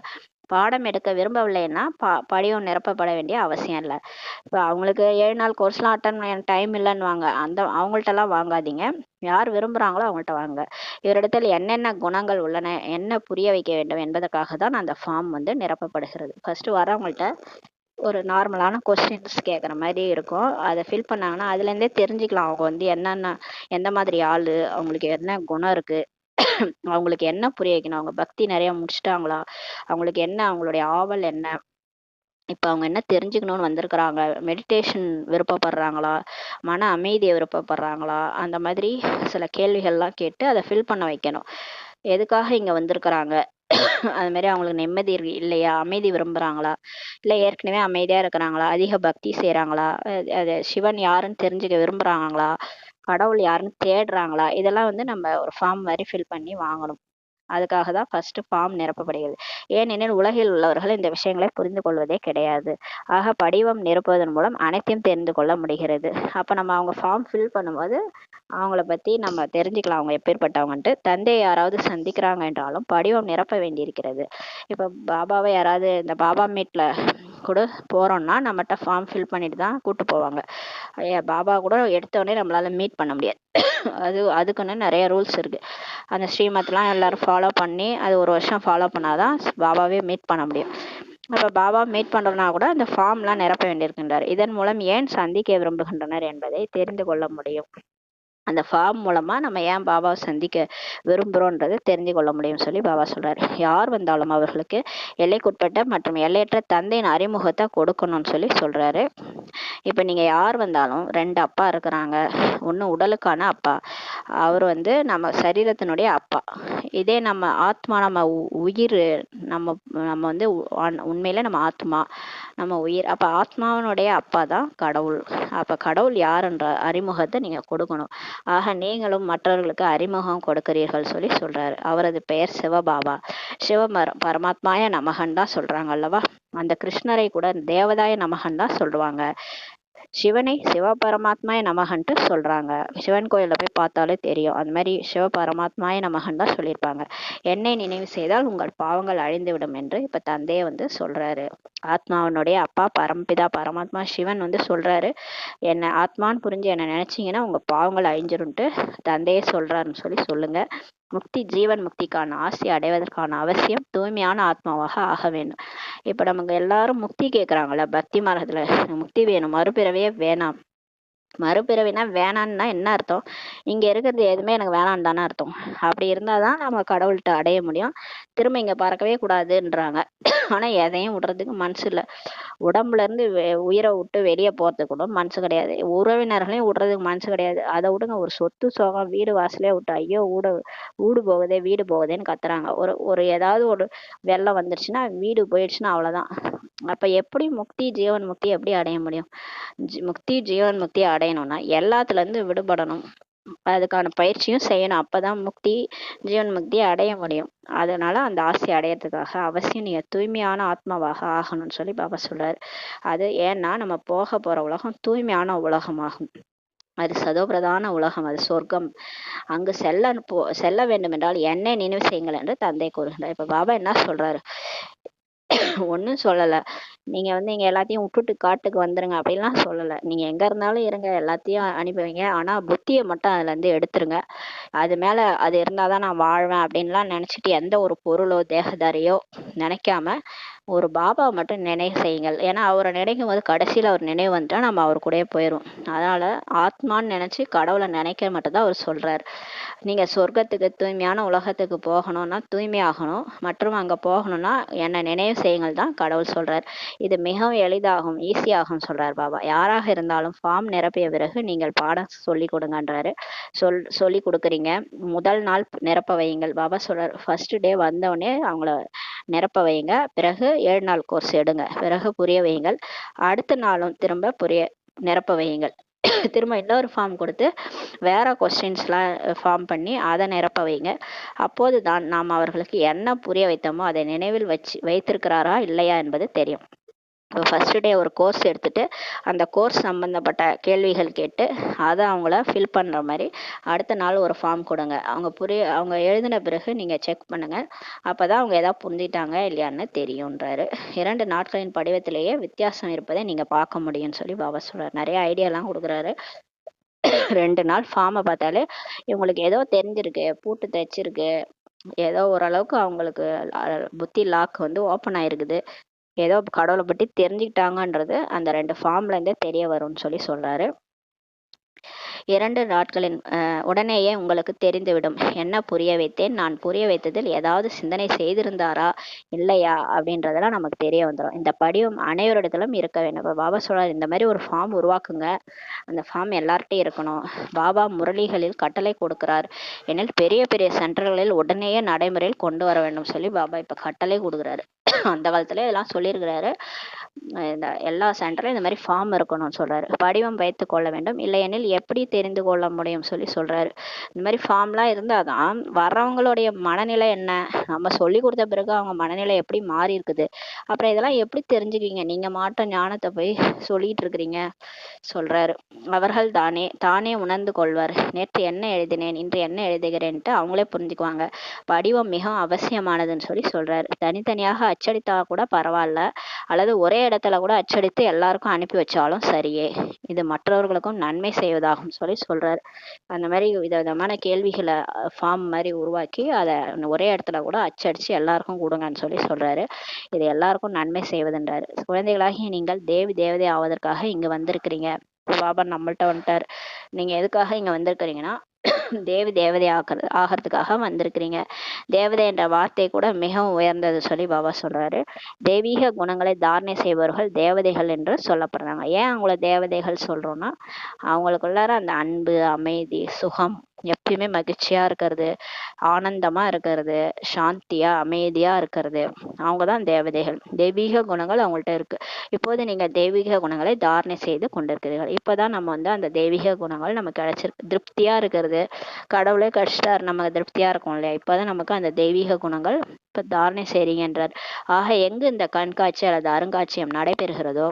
பாடம் எடுக்க விரும்பவில்லைன்னா படிவம் நிரப்பப்பட வேண்டிய அவசியம் இல்லை. இப்போ அவங்களுக்கு 7 நாள் கோர்ஸ்லாம் அட்டன் டைம் இல்லைன்னுவாங்க, அவங்கள்ட்டலாம் வாங்காதீங்க. யார் விரும்புகிறாங்களோ அவங்கள்ட்ட வாங்க. இவரிடத்தில் என்னென்ன குணங்கள் உள்ளன, என்ன புரிய வைக்க வேண்டும் என்பதற்காக தான் அந்த ஃபார்ம் நிரப்பப்படுகிறது. ஃபர்ஸ்ட் வரவங்கள்ட்ட ஒரு நார்மலான கொஸ்டின்ஸ் கேட்குற மாதிரி இருக்கும். அதை ஃபில் பண்ணாங்கன்னா அதுலேருந்தே தெரிஞ்சுக்கலாம் அவங்க என்னென்ன எந்த மாதிரி ஆள், அவங்களுக்கு என்ன குணம் இருக்குது, அவங்களுக்கு என்ன புரிய வைக்கணும், அவங்க பக்தி நிறைய முடிச்சிட்டாங்களா, அவங்களுக்கு என்ன, அவங்களுடைய ஆவல் என்ன, இப்போ அவங்க என்ன தெரிஞ்சுக்கணும்னு வந்திருக்கிறாங்க, மெடிடேஷன் விருப்பப்படுறாங்களா, மன அமைதியை விருப்பப்படுறாங்களா, அந்த மாதிரி சில கேள்விகள்லாம் கேட்டு அதை ஃபில் பண்ண வைக்கணும். எதுக்காக இங்கே வந்திருக்கிறாங்க, அது மாதிரி அவங்களுக்கு நிம்மதி இல்லையா, அமைதி விரும்புகிறாங்களா, இல்லை ஏற்கனவே அமைதியாக இருக்கிறாங்களா, அதிக பக்தி செய்கிறாங்களா, அது சிவன் யாருன்னு தெரிஞ்சுக்க விரும்புகிறாங்களா, கடவுள் யாருன்னு தேடுறாங்களா, இதெல்லாம் நம்ம ஒரு ஃபார்ம் மாதிரி ஃபில் பண்ணி வாங்கணும். அதுக்காக தான் ஃபர்ஸ்ட் ஃபார்ம் நிரப்பப்படுகிறது. ஏனெனில் உலகில் உள்ளவர்கள் இந்த விஷயங்களை புரிந்து கொள்வதே கிடையாது. ஆக படிவம் நிரப்புவதன் மூலம் அனைத்தையும் தெரிந்து கொள்ள முடிகிறது. அப்போ நம்ம அவங்க ஃபார்ம் ஃபில் பண்ணும்போது அவங்கள பற்றி நம்ம தெரிஞ்சுக்கலாம், அவங்க எப்பேற்பட்டவங்கன்ட்டு. தந்தையை யாராவது சந்திக்கிறாங்க என்றாலும் படிவம் நிரப்ப வேண்டியிருக்கிறது. இப்போ பாபாவை யாராவது இந்த பாபா மீட்டில் கூட போகிறோம்னா நம்மகிட்ட ஃபார்ம் ஃபில் பண்ணிட்டு தான் கூப்பிட்டு போவாங்க. பாபா கூட எடுத்தோடனே நம்மளால மீட் பண்ண முடியாது. அதுக்குன்னு நிறைய ரூல்ஸ் இருக்குது. அந்த ஸ்ரீமத்லாம் எல்லாரும் ஃபாலோ பண்ணி அது ஒரு வருஷம் ஃபாலோ பண்ணாதான் பாபாவே மீட் பண்ண முடியும். அப்போ பாபா மீட் பண்ணுறதுனா கூட அந்த ஃபார்ம்லாம் நிரப்ப வேண்டியிருக்கின்றார். இதன் மூலம் ஏன் சந்திக்க விரும்புகின்றனர் என்பதை தெரிந்து கொள்ள முடியும். அந்த ஃபார்ம் மூலமாக நம்ம ஏன் பாபாவை சந்திக்க விரும்புகிறோன்றதை தெரிந்து கொள்ள முடியும்னு சொல்லி பாபா சொல்கிறார். யார் வந்தாலும் அவர்களுக்கு எல்லைக்குட்பட்ட மற்றும் எல்லையற்ற தந்தையின் அறிமுகத்தை கொடுக்கணும்னு சொல்லி சொல்கிறாரு. இப்போ நீங்கள் யார் வந்தாலும் 2 அப்பா இருக்கிறாங்க. ஒன்று உடலுக்கான அப்பா, அவர் நம்ம சரீரத்தினுடைய அப்பா. இதே நம்ம ஆத்மா, நம்ம உயிர், நம்ம நம்ம உண்மையில நம்ம ஆத்மா, நம்ம உயிர். அப்போ ஆத்மாவினுடைய அப்பா தான் கடவுள். அப்போ கடவுள் யாருன்ற அறிமுகத்தை நீங்கள் கொடுக்கணும். ஆக நீங்களும் மற்றவர்களுக்கு அறிமுகம் கொடுக்கிறீர்கள் சொல்லி சொல்றாரு. அவரது பெயர் சிவபாபா. பரமாத்மாய நமகன் தான் சொல்றாங்க அல்லவா. அந்த கிருஷ்ணரை கூட தேவதாய நமகன் தான் சொல்லுவாங்க. சிவனை சிவபரமாத்மாய நமகன்ட்டு சொல்றாங்க. சிவன் கோயில போய் பார்த்தாலே தெரியும். அந்த மாதிரி சிவபரமாத்மாய நமகன் தான் சொல்லியிருப்பாங்க. என்னை நினைவு செய்தால் உங்கள் பாவங்கள் அழிந்து விடும் என்று இப்ப தந்தைய சொல்றாரு. ஆத்மாவனுடைய அப்பா பரம்பிதா பரமாத்மா சிவன் சொல்றாரு, என்ன ஆத்மான்னு புரிஞ்சு என்ன நினைச்சீங்கன்னா உங்க பாவங்கள் அழிஞ்சிரும்ட்டு தந்தையே சொல்றாருன்னு சொல்லி சொல்லுங்க. முக்தி, ஜீவன் முக்திக்கான ஆசை அடைவதற்கான அவசியம் தூய்மையான ஆத்மாவாக ஆக வேண்டும். இப்ப நமக்கு எல்லாரும் முக்தி கேட்கறாங்கல்ல, பக்தி மார்க்கத்துல முக்தி வேணும், மறுபிறவையே வேணாம். மறுபிறவினா வேணான்னா என்ன அர்த்தம்? இங்க இருக்கிறது எதுவுமே எனக்கு வேணான்னு தானே அர்த்தம். அப்படி இருந்தாதான் நம்ம கடவுள்கிட்ட அடைய முடியும். திரும்ப இங்க பறக்கவே கூடாதுன்றாங்க. ஆனா எதையும் விடுறதுக்கு மனசு இல்லை. உடம்புல இருந்து உயிரை விட்டு வெளியே போறதுக்கு கூட மனசு கிடையாது. உறவினர்களையும் விடுறதுக்கு மனசு கிடையாது. அதை விடுங்க, ஒரு சொத்து சோகம் வீடு வாசலே விட்டு ஐயோ வீடு போகுதே வீடு போகுதேன்னு கத்துறாங்க. ஒரு ஏதாவது ஒரு வெள்ளம் வந்துருச்சுன்னா வீடு போயிடுச்சுன்னா அவ்வளவுதான். அப்ப எப்படி முக்தி ஜீவன் முக்தி எப்படி அடைய முடியும்? முக்தி ஜீவன் முக்தி அடையணும்னா எல்லாத்துல இருந்து விடுபடணும். அதுக்கான பயிற்சியும் செய்யணும். அப்பதான் முக்தி ஜீவன் முக்தி அடைய முடியும். அதனால அந்த ஆசை அடையறதுக்காக அவசியம் நீங்க தூய்மையான ஆத்மாவாக ஆகணும்னு சொல்லி பாபா சொல்றாரு. அது ஏன்னா நம்ம போக போற உலகம் தூய்மையான உலகமாகும். அது சதோபிரதான உலகம், அது சொர்க்கம். அங்கு செல்ல வேண்டும் என்றால் என்னை நினைவு செய்யுங்கள் என்று தந்தை கூறுகின்றார். இப்ப பாபா என்ன சொல்றாரு? ஒன்னும் சொல்லல, நீங்க இங்க எல்லாத்தையும் விட்டுட்டு காட்டுக்கு வந்துருங்க அப்படின்லாம் சொல்லல. நீங்க எங்க இருந்தாலும் இருங்க, எல்லாத்தையும் அனுப்பி வைங்க. ஆனா புத்தியை மட்டும் அதுல இருந்து எடுத்துருங்க. அது மேல அது இருந்தாதான் நான் வாழ்வேன் அப்படின்லாம் நினைச்சிட்டு எந்த ஒரு பொருளோ தேகதாரியோ நினைக்காம ஒரு பாபா மட்டும் நினைவு செய்யுங்கள். ஏன்னா அவரை நினைக்கும் போது கடைசியில அவர் நினைவு வந்துட்டா நம்ம அவர் கூடயே போயிடும். அதனால ஆத்மான்னு நினைச்சு கடவுளை நினைக்க மட்டும்தான் அவர் சொல்றாரு. நீங்க சொர்க்கத்துக்கு தூய்மையான உலகத்துக்கு போகணும்னா தூய்மையாகணும், மற்றும் அங்க போகணும்னா என்ன நினைவு செய்யுங்கள் தான் கடவுள் சொல்றார். இது மிகவும் எளிதாகும், ஈஸியாகும் சொல்றார் பாபா. யாராக இருந்தாலும் ஃபார்ம் நிரப்பிய பிறகு நீங்கள் பாடம் சொல்லி கொடுங்கன்றாரு. சொல்லி கொடுக்குறீங்க. முதல் நாள் நிரப்ப வையுங்கள். பாபா சொல்றாரு, ஃபர்ஸ்ட் டே வந்தவொடனே அவங்கள நிரப்ப வையுங்க. பிறகு 7 நாள் கோர்ஸ் எடுங்க. பிறகு புரிய வையுங்கள். அடுத்த நாளும் திரும்ப நிரப்ப வையுங்கள். திரும்ப இன்னொரு ஃபார்ம் கொடுத்து வேற கொஸ்டின்ஸ்லாம் ஃபார்ம் பண்ணி அதை நிரப்ப வைங்க. அப்போதுதான் நாம் அவர்களுக்கு என்ன புரிய வைத்தோமோ அதை நினைவில் வைத்திருக்கிறாரா இல்லையா என்பது தெரியும். இப்போ ஃபஸ்ட்டு டே ஒரு கோர்ஸ் எடுத்துகிட்டு அந்த கோர்ஸ் சம்மந்தப்பட்ட கேள்விகள் கேட்டு அதை அவங்கள ஃபில் பண்ணுற மாதிரி அடுத்த நாள் ஒரு ஃபார்ம் கொடுங்க. அவங்க எழுதின பிறகு நீங்கள் செக் பண்ணுங்கள். அப்போ தான் அவங்க எதாவது புரிஞ்சிட்டாங்க இல்லையான்னு தெரியுன்றாரு. 2 நாட்களின் படிவத்திலேயே வித்தியாசம் இருப்பதை நீங்கள் பார்க்க முடியும்னு சொல்லி பாபா சொல்கிறார். நிறைய ஐடியாலாம் கொடுக்குறாரு. 2 நாள் ஃபார்மை பார்த்தாலே இவங்களுக்கு ஏதோ தெரிஞ்சிருக்கு, பூட்டு தைச்சிருக்கு, ஏதோ ஓரளவுக்கு அவங்களுக்கு புத்தி லாக் வந்து ஓப்பன் ஆயிருக்குது, ஏதோ கடவுளை பற்றி தெரிஞ்சுக்கிட்டாங்கன்றது அந்த 2 ஃபார்ம்லேருந்தே தெரிய வரும்னு சொல்லி சொல்கிறாரு. 2 நாட்களின் உடனேயே உங்களுக்கு தெரிந்துவிடும். என்ன புரிய வைத்தேன், நான் புரிய வைத்ததில் ஏதாவது சிந்தனை செய்திருந்தாரா இல்லையா அப்படின்றதெல்லாம் நமக்கு தெரிய வந்துடும். இந்த படிவம் அனைவரிடத்திலும் இருக்க வேண்டும். இப்போ பாபா சொல்றாரு, இந்த மாதிரி ஒரு ஃபார்ம் உருவாக்குங்க, அந்த ஃபார்ம் எல்லார்ட்டையும் இருக்கணும். பாபா முரளிகளில் கட்டளை கொடுக்கிறார் எனில் பெரிய பெரிய சென்டர்களில் உடனேயே நடைமுறையில் கொண்டு வர வேண்டும் சொல்லி பாபா இப்போ கட்டளை கொடுக்குறாரு. அந்த காலத்துல இதெல்லாம் சொல்லியிருக்கிறாரு. இந்த எல்லா சென்டர்லையும் இந்த மாதிரி ஃபார்ம் இருக்கணும்னு சொல்றாரு. படிவம் வைத்து கொள்ள வேண்டும், இல்லையெனில் எப்படி தெரிந்து கொள்ள முடியும் சொல்லி சொல்றாரு. இந்த மாதிரி ஃபார்ம்லாம் இருந்தால் தான் வர்றவங்களுடைய மனநிலை என்ன, நம்ம சொல்லி கொடுத்த பிறகு அவங்க மனநிலை எப்படி மாறி இருக்குது, அப்புறம் இதெல்லாம் எப்படி தெரிஞ்சுக்குவீங்க, நீங்க மாட்ட ஞானத்தை போய் சொல்லிட்டு இருக்கிறீங்க சொல்றாரு. அவர்கள் தானே உணர்ந்து கொள்வார். நேற்று என்ன எழுதினேன், இன்று என்ன எழுதுகிறேன்ட்டு அவங்களே புரிஞ்சுக்குவாங்க. படிவம் மிகவும் அவசியமானதுன்னு சொல்லி சொல்றாரு. தனித்தனியாக அச்சடித்தா கூட பரவாயில்ல, அல்லது ஒரே இடத்துல கூட அச்சடித்து எல்லாருக்கும் அனுப்பி வச்சாலும் சரியே, இது மற்றவர்களுக்கும் நன்மை செய்வதாகும் சொல்லி சொல்றாரு. அந்த மாதிரி விதவிதமான கேள்விகளை ஃபார்ம் மாதிரி உருவாக்கி அதை ஒரே இடத்துல கூட அச்சடிச்சு எல்லாருக்கும் கொடுங்கன்னு சொல்லி சொல்றாரு. இது எல்லாருக்கும் நன்மை செய்வதுன்றாரு. குழந்தைகளாகி நீங்கள் தேவதை ஆவதற்காக இங்க வந்திருக்கிறீங்க. பாபா நம்மள்ட்ட வந்துட்டார். நீங்க எதுக்காக இங்க வந்திருக்கிறீங்கன்னா தேவதை ஆகிறதுக்காக வந்திருக்கிறீங்க. தேவதை என்ற வார்த்தை கூட மிகவும் உயர்ந்தது சொல்லி பாபா சொல்றாரு. தெய்வீக குணங்களை தாரணை செய்பவர்கள் தேவதைகள் என்று சொல்லப்படுறாங்க. ஏன் அவங்கள தேவதைகள் சொல்றோம்னா, அவங்களுக்குள்ளார அந்த அன்பு, அமைதி, சுகம், எப்பயுமே மகிழ்ச்சியா இருக்கிறது, ஆனந்தமா இருக்கிறது, சாந்தியா அமைதியா இருக்கிறது, அவங்கதான் தேவதைகள். தெய்வீக குணங்கள் அவங்கள்ட்ட இருக்கு. இப்போது நீங்க தெய்வீக குணங்களை தாரணை செய்து கொண்டிருக்கிறீர்கள். இப்பதான் நம்ம வந்து அந்த தெய்வீக குணங்கள் நமக்கு கிடைச்சிருக்கு. திருப்தியா இருக்கிறது, கடவுளே கஷ்டார் நமக்கு திருப்தியா இருக்கும் இல்லையா, இப்பதான் நமக்கு அந்த தெய்வீக குணங்கள் இப்ப தாரணை செய்றீங்கன்றார். ஆக எங்கு இந்த கண்காட்சி அல்லது அருங்காட்சியம் நடைபெறுகிறதோ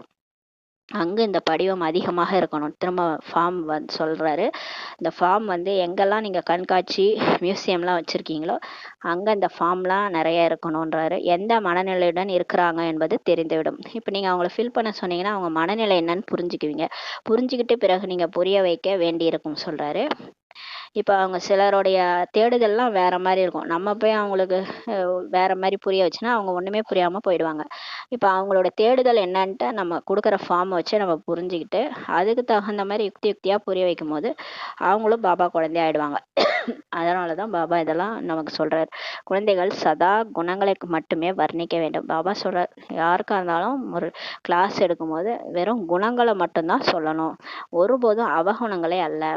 அங்கு இந்த படிவம் அதிகமாக இருக்கணும். திரும்ப ஃபார்ம் சொல்றாரு. இந்த ஃபார்ம் வந்து எங்கெல்லாம் நீங்க கண்காட்சி மியூசியம்லாம் வச்சிருக்கீங்களோ அங்க இந்த ஃபார்ம்லாம் நிறைய இருக்கணும்ன்றாரு. எந்த மனநிலையுடன் இருக்கிறாங்க என்பது தெரிந்துவிடும். இப்போ நீங்க அவங்கள ஃபில் பண்ண சொன்னீங்கன்னா அவங்க மனநிலை என்னன்னு புரிஞ்சுக்குவீங்க. புரிஞ்சுக்கிட்டு பிறகு நீங்க புரிய வைக்க வேண்டி இருக்கும் சொல்றாரு. இப்போ அவங்க சிலருடைய தேடுதல்லாம் வேற மாதிரி இருக்கும். நம்ம போய் அவங்களுக்கு வேற மாதிரி புரிய வச்சுன்னா அவங்க ஒண்ணுமே புரியாம போயிடுவாங்க. இப்போ அவங்களோட தேடுதல் என்னன்ட்டு நம்ம கொடுக்குற ஃபார்மை வச்சு நம்ம புரிஞ்சுக்கிட்டு அதுக்கு தகுந்த மாதிரி யுக்தியா புரிய வைக்கும் போது அவங்களும் பாபா குழந்தை ஆயிடுவாங்க. அதனாலதான் பாபா இதெல்லாம் நமக்கு சொல்றாரு. குழந்தைகள் சதா குணங்களை மட்டுமே வர்ணிக்க வேண்டும். பாபா சொல்றார், யாருக்கா இருந்தாலும் ஒரு கிளாஸ் எடுக்கும் போது வெறும் குணங்களை மட்டும்தான் சொல்லணும், ஒருபோதும் அவகுணங்களே அல்ல.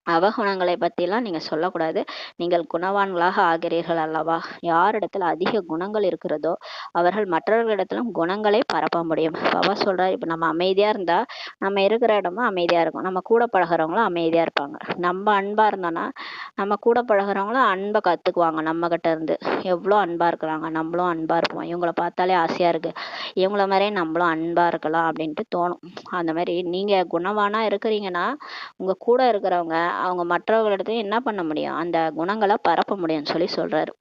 அவகுணங்களை பற்றிலாம் நீங்கள் சொல்லக்கூடாது. நீங்கள் குணவான்களாக ஆகிறீர்கள் அல்லவா. யாரிடத்துல அதிக குணங்கள் இருக்கிறதோ அவர்கள் மற்றவர்களிடத்திலும் குணங்களை பரப்ப முடியும். பாபா சொல்றாரு, இப்போ நம்ம அமைதியா இருந்தா நம்ம இருக்கிற இடமும் அமைதியா இருக்கும், நம்ம கூட பழகிறவங்களும் அமைதியா இருப்பாங்க. நம்ம அன்பா இருந்தோம்னா நம்ம கூட பழகிறவங்களும் அன்பை கத்துக்குவாங்க நம்ம கிட்ட இருந்து. எவ்வளோ அன்பா இருக்கிறாங்க, நம்மளும் அன்பா இருப்போம், இவங்களை பார்த்தாலே ஆசையா இருக்கு, இவங்கள மாதிரியே நம்மளும் அன்பா இருக்கலாம் அப்படின்ட்டு தோணும். அந்த மாதிரி நீங்க குணவானா இருக்கிறீங்கன்னா உங்க கூட இருக்கிறவங்க அவங்க மற்றவர்களிடத்தையும் என்ன பண்ண முடியும், அந்த குணங்களை பரப்ப முடியும்னு சொல்லி சொல்றாரு.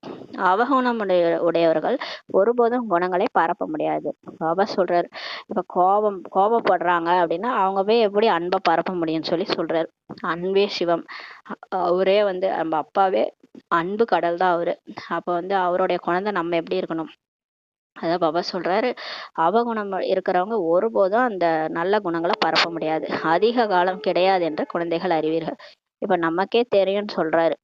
அவகுணம் உடையவர்கள் ஒருபோதும் குணங்களை பரப்ப முடியாது. பாபா சொல்றாரு, இப்ப கோபப்படுறாங்க அப்படின்னா அவங்க போய் எப்படி அன்பை பரப்ப முடியும்னு சொல்லி சொல்றாரு. அன்பே சிவம். அவரே வந்து நம்ம அப்பாவே அன்பு கடல் தான் அவரு. அப்ப வந்து அவருடைய குழந்தை நம்ம எப்படி இருக்கணும். அதான் பாபா சொல்றாரு, அவகுணம் இருக்கிறவங்க ஒருபோதும் அந்த நல்ல குணங்களை பரப்ப முடியாது. அதிக காலம் கிடையாது என்று குழந்தைகள் அறிவீர்கள். இப்ப நமக்கே தெரியும்னு சொல்றாரு.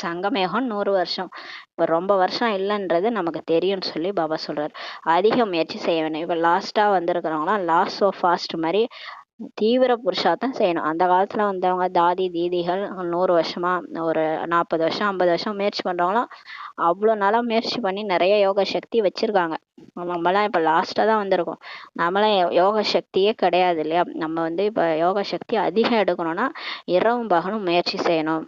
சங்கமேகம் 100 வருஷம், இப்ப ரொம்ப வருஷம் இல்லைன்றது நமக்கு தெரியும்னு சொல்லி பாபா சொல்றாரு. அதிக முயற்சி செய்ய வேண்டும். இப்ப லாஸ்டா வந்திருக்கிறவங்களாம் லாஸ்ட் ஆஃப் ஃபாஸ்ட் மாதிரி தீவிர புருஷார்த்தம் செய்யணும். அந்த காலத்துல வந்தவங்க தாதி தீதிகள் 100 வருஷமா, ஒரு 40 வருஷம் 50 வருஷம் முயற்சி பண்றவங்களாம் அவ்வளோ நாளா முயற்சி பண்ணி நிறைய யோக சக்தி வச்சிருக்காங்க. நம்மலாம் இப்ப லாஸ்டா தான் வந்திருக்கோம். நம்மளாம் யோக சக்தியே கிடையாது இல்லையா? நம்ம வந்து இப்ப யோக சக்தி அதிகம் எடுக்கணும்னா இரவும் பகலும் முயற்சி செய்யணும்.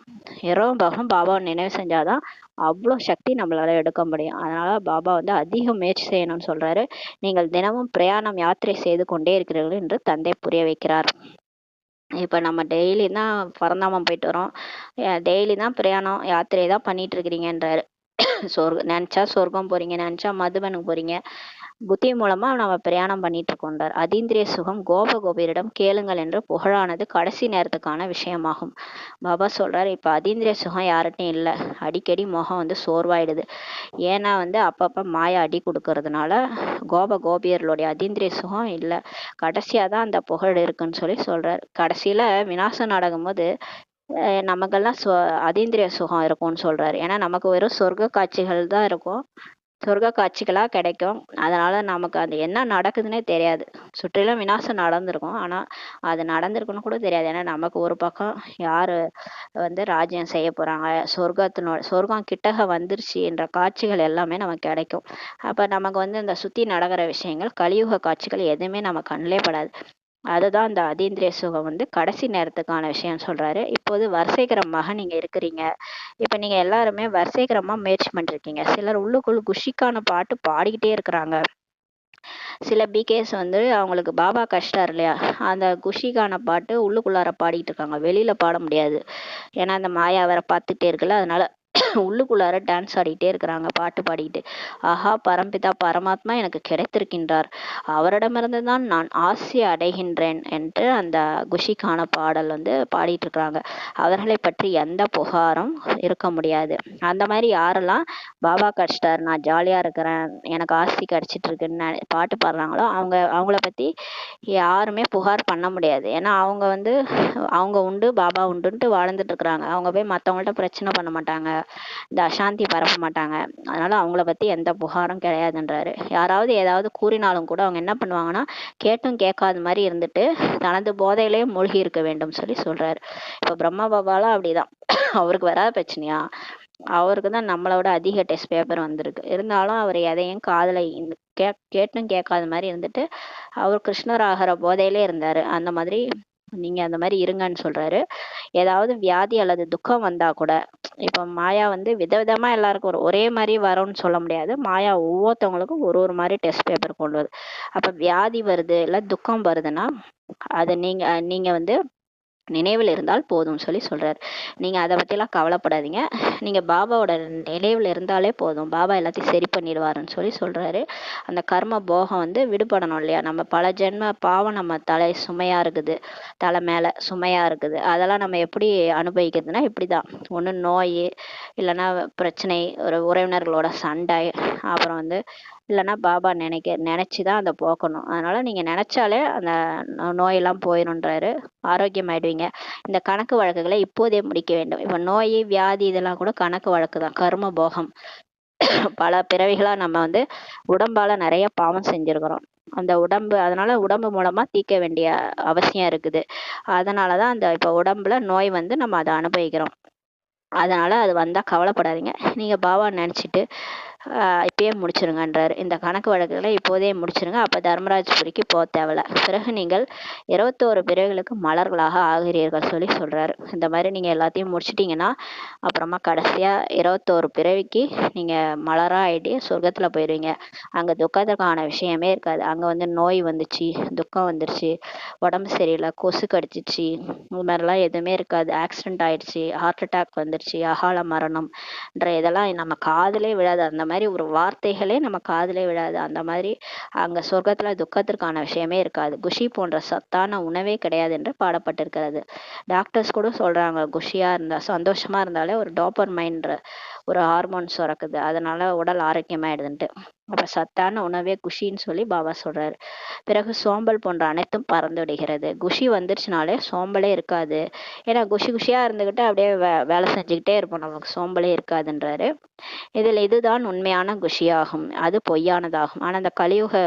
இரவும் பகலும் பாபாவை நினைவு செஞ்சாதான் அவ்வளோ சக்தி நம்மளால எடுக்க முடியும். அதனால பாபா வந்து அதிக முயற்சி செய்யணும்னு சொல்றாரு. நீங்கள் தினமும் பிரயாணம் யாத்திரை செய்து கொண்டே இருக்கிறீர்கள் என்று தந்தை புரிய வைக்கிறார். இப்ப நம்ம டெய்லி தான் பரந்தாமம் போயிட்டு வரோம், டெய்லி தான் பிரயாணம் யாத்திரை தான் பண்ணிட்டு இருக்கிறீங்கன்றாரு. நினைச்சா சொர்க்கம் போறீங்க, நினைச்சா மதுபனுக்கு போறீங்க, புத்தி மூலமா நம்ம பிரயாணம் பண்ணிட்டு இருக்கோன்றார். அதீந்திரிய சுகம் கோப கோபியரிடம் கேளுங்கள் என்று புகழானது கடைசி நேரத்துக்கான விஷயமாகும். பாபா சொல்றாரு, இப்ப அதீந்திரிய சுகம் யார்கிட்டையும் இல்லை. அடிக்கடி முகம் வந்து சோர்வாயிடுது. ஏன்னா வந்து அப்பப்ப மாயா அடி கொடுக்கறதுனால கோபியர்களுடைய அதீந்திரிய சுகம் இல்லை. கடைசியா தான் அந்த புகழ் இருக்குன்னு சொல்லி சொல்றாரு. கடைசியில விநாசம் நடக்கும் போது நமக்கெல்லாம் அதீந்திரிய சுகம் இருக்கும்னு சொல்றாரு. ஏன்னா நமக்கு வெறும் சொர்க்க காட்சிகள் தான் இருக்கும், சொர்க்க காட்சிகளா கிடைக்கும். அதனால நமக்கு அது என்ன நடக்குதுன்னே தெரியாது. சுற்றிலும் விநாசம் நடந்திருக்கும், ஆனா அது நடந்திருக்குன்னு கூட தெரியாது. ஏன்னா நமக்கு ஒரு பக்கம் யாரு வந்து ராஜ்யம் செய்ய போறாங்க, சொர்க்கம் கிட்டக வந்துருச்சு என்ற காட்சிகள் எல்லாமே நமக்கு கிடைக்கும். அப்ப நமக்கு வந்து இந்த சுத்தி நடக்கிற விஷயங்கள், கலியுக காட்சிகள் எதுவுமே நம்ம கண்ணிலே படாது. அதுதான் அந்த அதீந்திரிய சுகம் வந்து கடைசி நேரத்துக்கான விஷயம் சொல்றாரு. இப்போது வரிசைக்கிரமாக நீங்க இருக்கிறீங்க. இப்ப நீங்க எல்லாருமே வரிசைக்கிரமா முயற்சி பண்ணிருக்கீங்க. சிலர் உள்ளுக்குள் குஷிக்கான பாட்டு பாடிக்கிட்டே இருக்கிறாங்க. சில பிகேஸ் வந்து அவங்களுக்கு பாபா கஷ்டம் இல்லையா, அந்த குஷிக்கான பாட்டு உள்ளுக்குள்ளார பாடிட்டு இருக்காங்க, வெளியில பாட முடியாது. ஏன்னா அந்த மாயா வேற பார்த்துட்டே இருக்குல்ல, அதனால உள்ளுக்குள்ளார டான்ஸ் ஆடிட்டே இருக்கிறாங்க, பாட்டு பாடிக்கிட்டு. ஆஹா, பரம்பிதா பரமாத்மா எனக்கு கிடைத்திருக்கின்றார், அவரிடமிருந்து தான் நான் ஆசி அடைகின்றேன் என்று அந்த குஷிக்கான பாடல் வந்து பாடிட்டு இருக்கிறாங்க. அவர்களை பற்றி எந்த புகாரும் இருக்க முடியாது. அந்த மாதிரி யாரெல்லாம் பாபா கிடைச்சிட்டார், நான் ஜாலியா இருக்கிறேன், எனக்கு ஆசி கிடைச்சிட்டு இருக்குன்னு பாட்டு பாடுறாங்களோ அவங்கள பத்தி யாருமே புகார் பண்ண முடியாது. ஏன்னா அவங்க வந்து அவங்க உண்டு பாபா உண்டுன்ட்டு வாழ்ந்துட்டு இருக்கிறாங்க. அவங்க போய் மற்றவங்கள்ட்ட பிரச்சனை பண்ண மாட்டாங்க, இந்த அசாந்தி பரப்ப மாட்டாங்க. அதனால அவங்கள பத்தி எந்த புகாரும் கிடையாதுன்றாரு. யாராவது ஏதாவது கூறினாலும் கூட அவங்க என்ன பண்ணுவாங்கன்னா, கேட்டும் கேட்காத மாதிரி இருந்துட்டு தனது போதையிலே மூழ்கி இருக்க வேண்டும் சொல்லி சொல்றாரு. இப்ப பிரம்மா பாபாலாம் அப்படிதான். அவருக்கு வராத பிரச்சனையா, அவருக்கு தான் நம்மளோட அதிக டெஸ்ட் பேப்பர் வந்திருக்கு. இருந்தாலும் அவர் எதையும் காதலை கேட்டும் கேட்காத மாதிரி இருந்துட்டு அவர் கிருஷ்ணர் ஆகிற போதையிலே இருந்தாரு. அந்த மாதிரி நீங்க அந்த மாதிரி இருங்கன்னு சொல்றாரு. ஏதாவது வியாதி அல்லது துக்கம் வந்தா கூட, இப்ப மாயா வந்து விதவிதமா எல்லாருக்கும் ஒரே மாதிரி வரும்னு சொல்ல முடியாது. மாயா ஒவ்வொருத்தவங்களுக்கும் ஒரு ஒரு மாதிரி டெஸ்ட் பேப்பர் கொண்டு வருது. அப்ப வியாதி வருது இல்ல துக்கம் வருதுன்னா அதை நீங்க வந்து நினைவில் இருந்தால் போதும் சொல்லி சொல்றாரு. நீங்க அதை பத்திலாம் கவலைப்படாதீங்க, நீங்க பாபாவோட நினைவில் இருந்தாலே போதும், பாபா எல்லாத்தையும் சரி பண்ணிடுவாருன்னு சொல்லி சொல்றாரு. அந்த கர்ம போகம் வந்து விடுபடணும் இல்லையா, நம்ம பல ஜென்ம பாவம் நம்ம தலை சுமையா இருக்குது, தலை மேல சுமையா இருக்குது. அதெல்லாம் நம்ம எப்படி அனுபவிக்கிறதுனா இப்படிதான், ஒண்ணு நோய், இல்லைன்னா பிரச்சனை, ஒரு உறவினர்களோட சண்டை, அப்புறம் வந்து இல்லைன்னா பாபா நினைச்சுதான் அதை போக்கணும். அதனால நீங்க நினைச்சாலே அந்த நோயெல்லாம் போயிடும்ன்றாரு, ஆரோக்கியமாயிடுவீங்க. இந்த கணக்கு வழக்குகளை இப்போதே முடிக்க வேண்டும். இப்ப நோய் வியாதி இதெல்லாம் கூட கணக்கு வழக்கு தான், கர்ம போகம். பல பிறவிகளா நம்ம வந்து உடம்பால நிறைய பாவம் செஞ்சிருக்கிறோம். அந்த உடம்பு, அதனால உடம்பு மூலமா தீர்க்க வேண்டிய அவசியம் இருக்குது. அதனாலதான் அந்த இப்ப உடம்புல நோய் வந்து நம்ம அதை அனுபவிக்கிறோம். அதனால அது வந்தா கவலைப்படாதீங்க, நீங்க பாபா நினைச்சிட்டு இப்பயே முடிச்சிருங்கன்றாரு. இந்த கணக்கு வழக்குகளை இப்போதே முடிச்சிருங்க, அப்ப தர்மராஜ்புரிக்கு போக தேவையில்ல. பிறகு நீங்கள் 21 பிறகுகளுக்கு மலர்களாக ஆகிறீர்கள் சொல்லி சொல்றாரு. இந்த மாதிரி நீங்க எல்லாத்தையும் முடிச்சிட்டீங்கன்னா அப்புறமா கடைசியா 21 பிறவிக்கு நீங்க மலரா ஆயிட்டு சொர்க்கத்துல போயிருவீங்க. அங்க துக்கத்துக்கான விஷயமே இருக்காது. அங்க வந்து நோய் வந்துச்சு, துக்கம் வந்துருச்சு, உடம்பு சரியில்லை, கொசு கடிச்சிச்சு, இந்த மாதிரிலாம் எதுவுமே இருக்காது. ஆக்சிடென்ட் ஆயிடுச்சு, ஹார்ட் அட்டாக் வந்துருச்சு, அகால மரணம்ன்ற இதெல்லாம் நம்ம காதலே விழாது. அந்த மாதிரி ஒரு வார்த்தைகளே நம்ம காதலே விழாது. அந்த மாதிரி அங்க சொர்க்கத்துல துக்கத்திற்கான விஷயமே இருக்காது. குஷி போன்ற சத்தான உணவே கிடையாது என்று பாடப்பட்டிருக்கிறது. டாக்டர்ஸ் கூட சொல்றாங்க, குஷியா இருந்தா, சந்தோஷமா இருந்தாலே ஒரு டோபமைன்ற ஒரு ஹார்மோன் சுரக்குது, அதனால உடல் ஆரோக்கியமாயிடுதுன்ட்டு. அப்ப சத்தான உணவே குஷின்னு சொல்லி பாபா சொல்றாரு. பிறகு சோம்பல் போன்ற அனைத்தும் பறந்து விடுகிறது. குஷி வந்துருச்சுனாலே சோம்பலே இருக்காது. ஏன்னா குஷியா இருந்துகிட்டு அப்படியே வேலை செஞ்சுக்கிட்டே இருப்போம், நமக்கு சோம்பலே இருக்காதுன்றாரு. இதில் இதுதான் உண்மையான குஷியாகும், அது பொய்யானதாகும். ஆனா அந்த கலியுக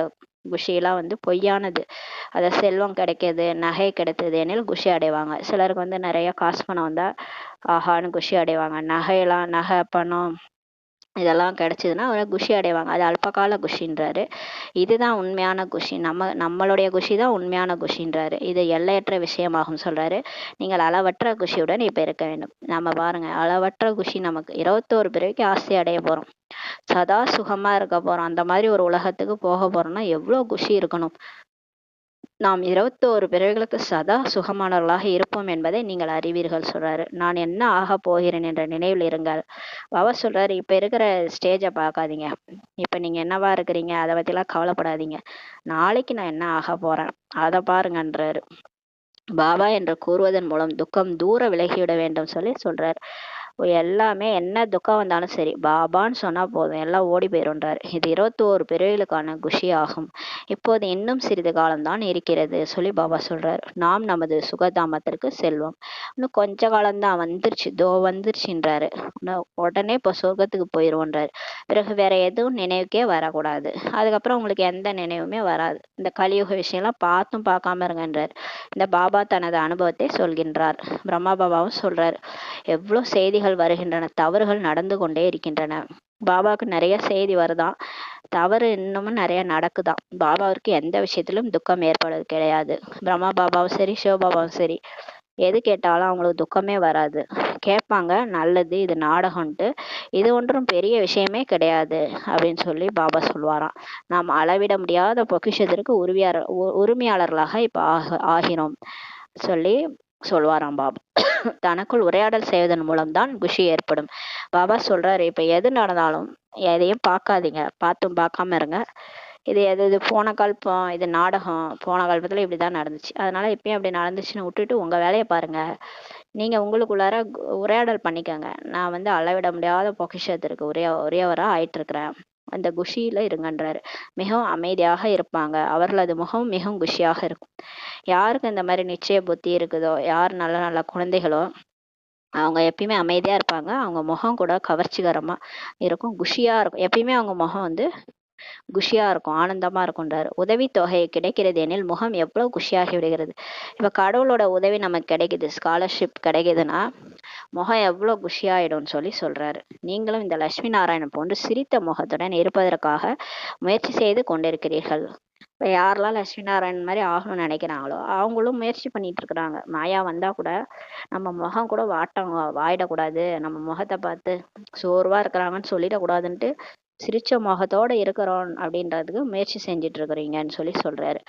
குஷியெல்லாம் வந்து பொய்யானது. அத செல்வம் கிடைக்கிது, நகை கிடைத்தது எனில் குஷி அடைவாங்க. சிலருக்கு வந்து நிறைய காசு பணம் வந்தா ஆஹான்னு குஷி அடைவாங்க. நகை பணம் இதெல்லாம் கிடைச்சதுன்னா அவரை குஷி அடைவாங்க. அது அல்பகால குஷின்றாரு. இதுதான் உண்மையான குஷி. நம்மளுடைய குஷி தான் உண்மையான குஷின்றாரு. இது எல்லையற்ற விஷயமாகும் சொல்றாரு. நீங்கள் அளவற்ற குஷியுடன் இப்ப இருக்க வேண்டும். நம்ம பாருங்க, அளவற்ற குஷி நமக்கு 21 பிறவிக்கு ஆசை அடைய போறோம். சதா சுகமா இருக்க போறோம். அந்த மாதிரி ஒரு உலகத்துக்கு போக போறோம்னா எவ்வளவு குஷி இருக்கணும். நாம் 21 பிறவிகளுக்கு சதா சுகமானவர்களாக இருப்போம் என்பதை நீங்கள் அறிவீர்கள் சொல்றாரு. நான் என்ன ஆக போகிறேன் என்ற நினைவில் இருங்கள். பாபா சொல்றாரு, இப்ப இருக்கிற ஸ்டேஜை பார்க்காதீங்க. இப்ப நீங்க என்னவா இருக்கிறீங்க அதை பத்திலாம் கவலைப்படாதீங்க. நாளைக்கு நான் என்ன ஆக போறேன் அதை பாருங்கன்றாரு. பாபா என்று கூறுவதன் மூலம் துக்கம் தூர விலகிவிட வேண்டும் சொல்லி சொல்றாரு. எல்லாமே என்ன துக்கம் வந்தாலும் சரி பாபான்னு சொன்னா போதும், எல்லாம் ஓடி போயிருன்றாரு. இது 21 பிறவிகளுக்கான குஷி ஆகும். இப்போது இன்னும் சிறிது காலம்தான் இருக்கிறது சொல்லி பாபா சொல்றாரு. நாம் நமது சுகதாமத்திற்கு செல்வோம். இன்னும் கொஞ்ச காலம்தான், வந்துருச்சுன்றாரு. உடனே இப்போ சொர்க்கத்துக்கு போயிருவோன்றாரு. பிறகு வேற எதுவும் நினைவுக்கே வரக்கூடாது. அதுக்கப்புறம் உங்களுக்கு எந்த நினைவுமே வராது. இந்த கலியுக விஷயம்லாம் பார்த்தும் பார்க்காம இருங்கன்றார். இந்த பாபா தனது அனுபவத்தை சொல்கின்றார். பிரம்மா பாபாவும் சொல்றாரு, எவ்வளவு செய்திகள் வருகின்றன, தவறுகள் நடந்து கொண்டே இருக்கின்றன. பாபாவுக்கு நிறைய செய்தி வருதான், தவறு இன்னமும் நிறைய நடக்குதான். பாபாவிற்கு எந்த விஷயத்திலும் துக்கம் ஏற்படுறது கிடையாது. பிரம்மா பாபாவும் சரி, சிவபாபாவும் சரி, எது கேட்டாலும் அவங்களுக்கு துக்கமே வராது. கேட்பாங்க, நல்லது, இது நாடகம்ட்டு, இது ஒன்றும் பெரிய விஷயமே கிடையாது அப்படின்னு சொல்லி பாபா சொல்வாராம். நாம் அளவிட முடியாத பொக்கிஷத்திற்கு உரிமையாளர்களாக இப்ப ஆகிறோம் சொல்லி சொல்வாராம் பாபா. தனக்குள் உரையாடல் செய்வதன் மூலம்தான் குஷி ஏற்படும். பாபா சொல்றாரு, இப்ப எது நடந்தாலும் எதையும் பார்க்காதீங்க, பார்த்தும் பார்க்காம இருங்க. இது போன கல்பம், இது நாடகம், போன கல்பத்துல இப்படிதான் நடந்துச்சு, அதனால இப்பயும் அப்படி நடந்துச்சுன்னு விட்டுட்டு உங்க வேலையை பாருங்க. நீங்க உங்களுக்குள்ளார உரையாடல் பண்ணிக்கங்க. நான் அளவிட முடியாத பொக்கிஷத்திற்கு உரியவரா ஆயிட்டு இருக்கிறேன், அந்த குஷியில இருங்கன்றாரு. மிகவும் அமைதியாக இருப்பாங்க. அவர்களது முகம் மிகவும் குஷியாக இருக்கும். யாருக்கு இந்த மாதிரி நிச்சய புத்தி இருக்குதோ, யார் நல்ல நல்ல குழந்தைகளோ, அவங்க எப்பயுமே அமைதியா இருப்பாங்க. அவங்க முகம் கூட கவர்ச்சிகரமா இருக்கும், குஷியா இருக்கும். எப்பயுமே அவங்க முகம் குஷியா இருக்கும், ஆனந்தமா இருக்கும்ன்றாரு. உதவி தொகை கிடைக்கிறது எனில் முகம் எவ்வளவு குஷியாகி விடுகிறது. இப்ப கடவுளோட உதவி நமக்கு கிடைக்குது, ஸ்காலர்ஷிப் கிடைக்குதுன்னா முகம் எவ்வளவு குஷியாயிடும்னு சொல்லி சொல்றாரு. நீங்களும் இந்த லட்சுமி நாராயணன் போன்று சிரித்த முகத்துடன் இருப்பதற்காக முயற்சி செய்து கொண்டிருக்கிறீர்கள். இப்ப யாரெல்லாம் லட்சுமி நாராயணன் மாதிரி ஆகணும்னு நினைக்கிறாங்களோ அவங்களும் முயற்சி பண்ணிட்டு இருக்கிறாங்க. மாயா வந்தா கூட நம்ம முகம் கூட வாயிடக்கூடாது, நம்ம முகத்தை பார்த்து சோர்வா இருக்கிறாங்கன்னு சொல்லிடக்கூடாதுன்ட்டு சிரிச்ச முகத்தோட இருக்கிறோம் அப்படின்றதுக்கு முயற்சி செஞ்சிட்டு இருக்கிறீங்கன்னு சொல்லி சொல்றாரு.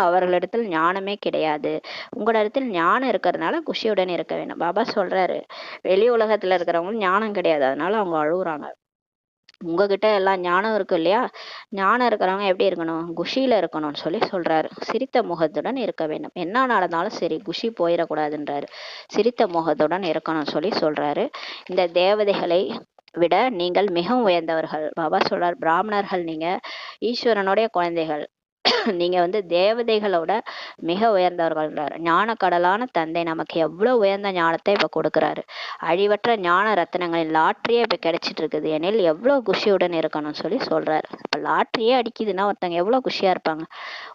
அவர்களிடத்தில் ஞானமே கிடையாது, உங்களிடத்தில் ஞானம் இருக்கிறதுனால குஷியுடன் இருக்க வேண்டும். பாபா சொல்றாரு, வெளி உலகத்துல இருக்கிறவங்க ஞானம் கிடையாது, அதனால அவங்க அழுகுறாங்க. உங்ககிட்ட எல்லாம் ஞானம் இருக்கு இல்லையா, ஞானம் இருக்கிறவங்க எப்படி இருக்கணும், குஷியில இருக்கணும்னு சொல்லி சொல்றாரு. சிரித்த முகத்துடன் இருக்க வேண்டும், என்ன நடந்தாலும் சரி குஷி போயிடக்கூடாதுன்றாரு. சிரித்த முகத்துடன் இருக்கணும்னு சொல்லி சொல்றாரு. இந்த தேவதைகளை விட நீங்கள் மிகவும் உயர்ந்தவர்கள். பாபா சொல்றார், பிராமணர்கள் நீங்க ஈஸ்வரனுடைய குழந்தைகள், நீங்க தேவதைகளோட மிக உயர்ந்தவர்கள். ஞான கடலான தந்தை நமக்கு எவ்வளவு உயர்ந்த ஞானத்தை இப்ப கொடுக்கிறாரு. அழிவற்ற ஞான ரத்னங்களின் லாட்டரியே இப்ப கிடைச்சிட்டு இருக்குது எனில் எவ்வளவு குஷியுடன் இருக்கணும்னு சொல்லி சொல்றாரு. இப்ப லாட்டரியே அடிக்குதுன்னா ஒருத்தவங்க எவ்வளவு குஷியா இருப்பாங்க.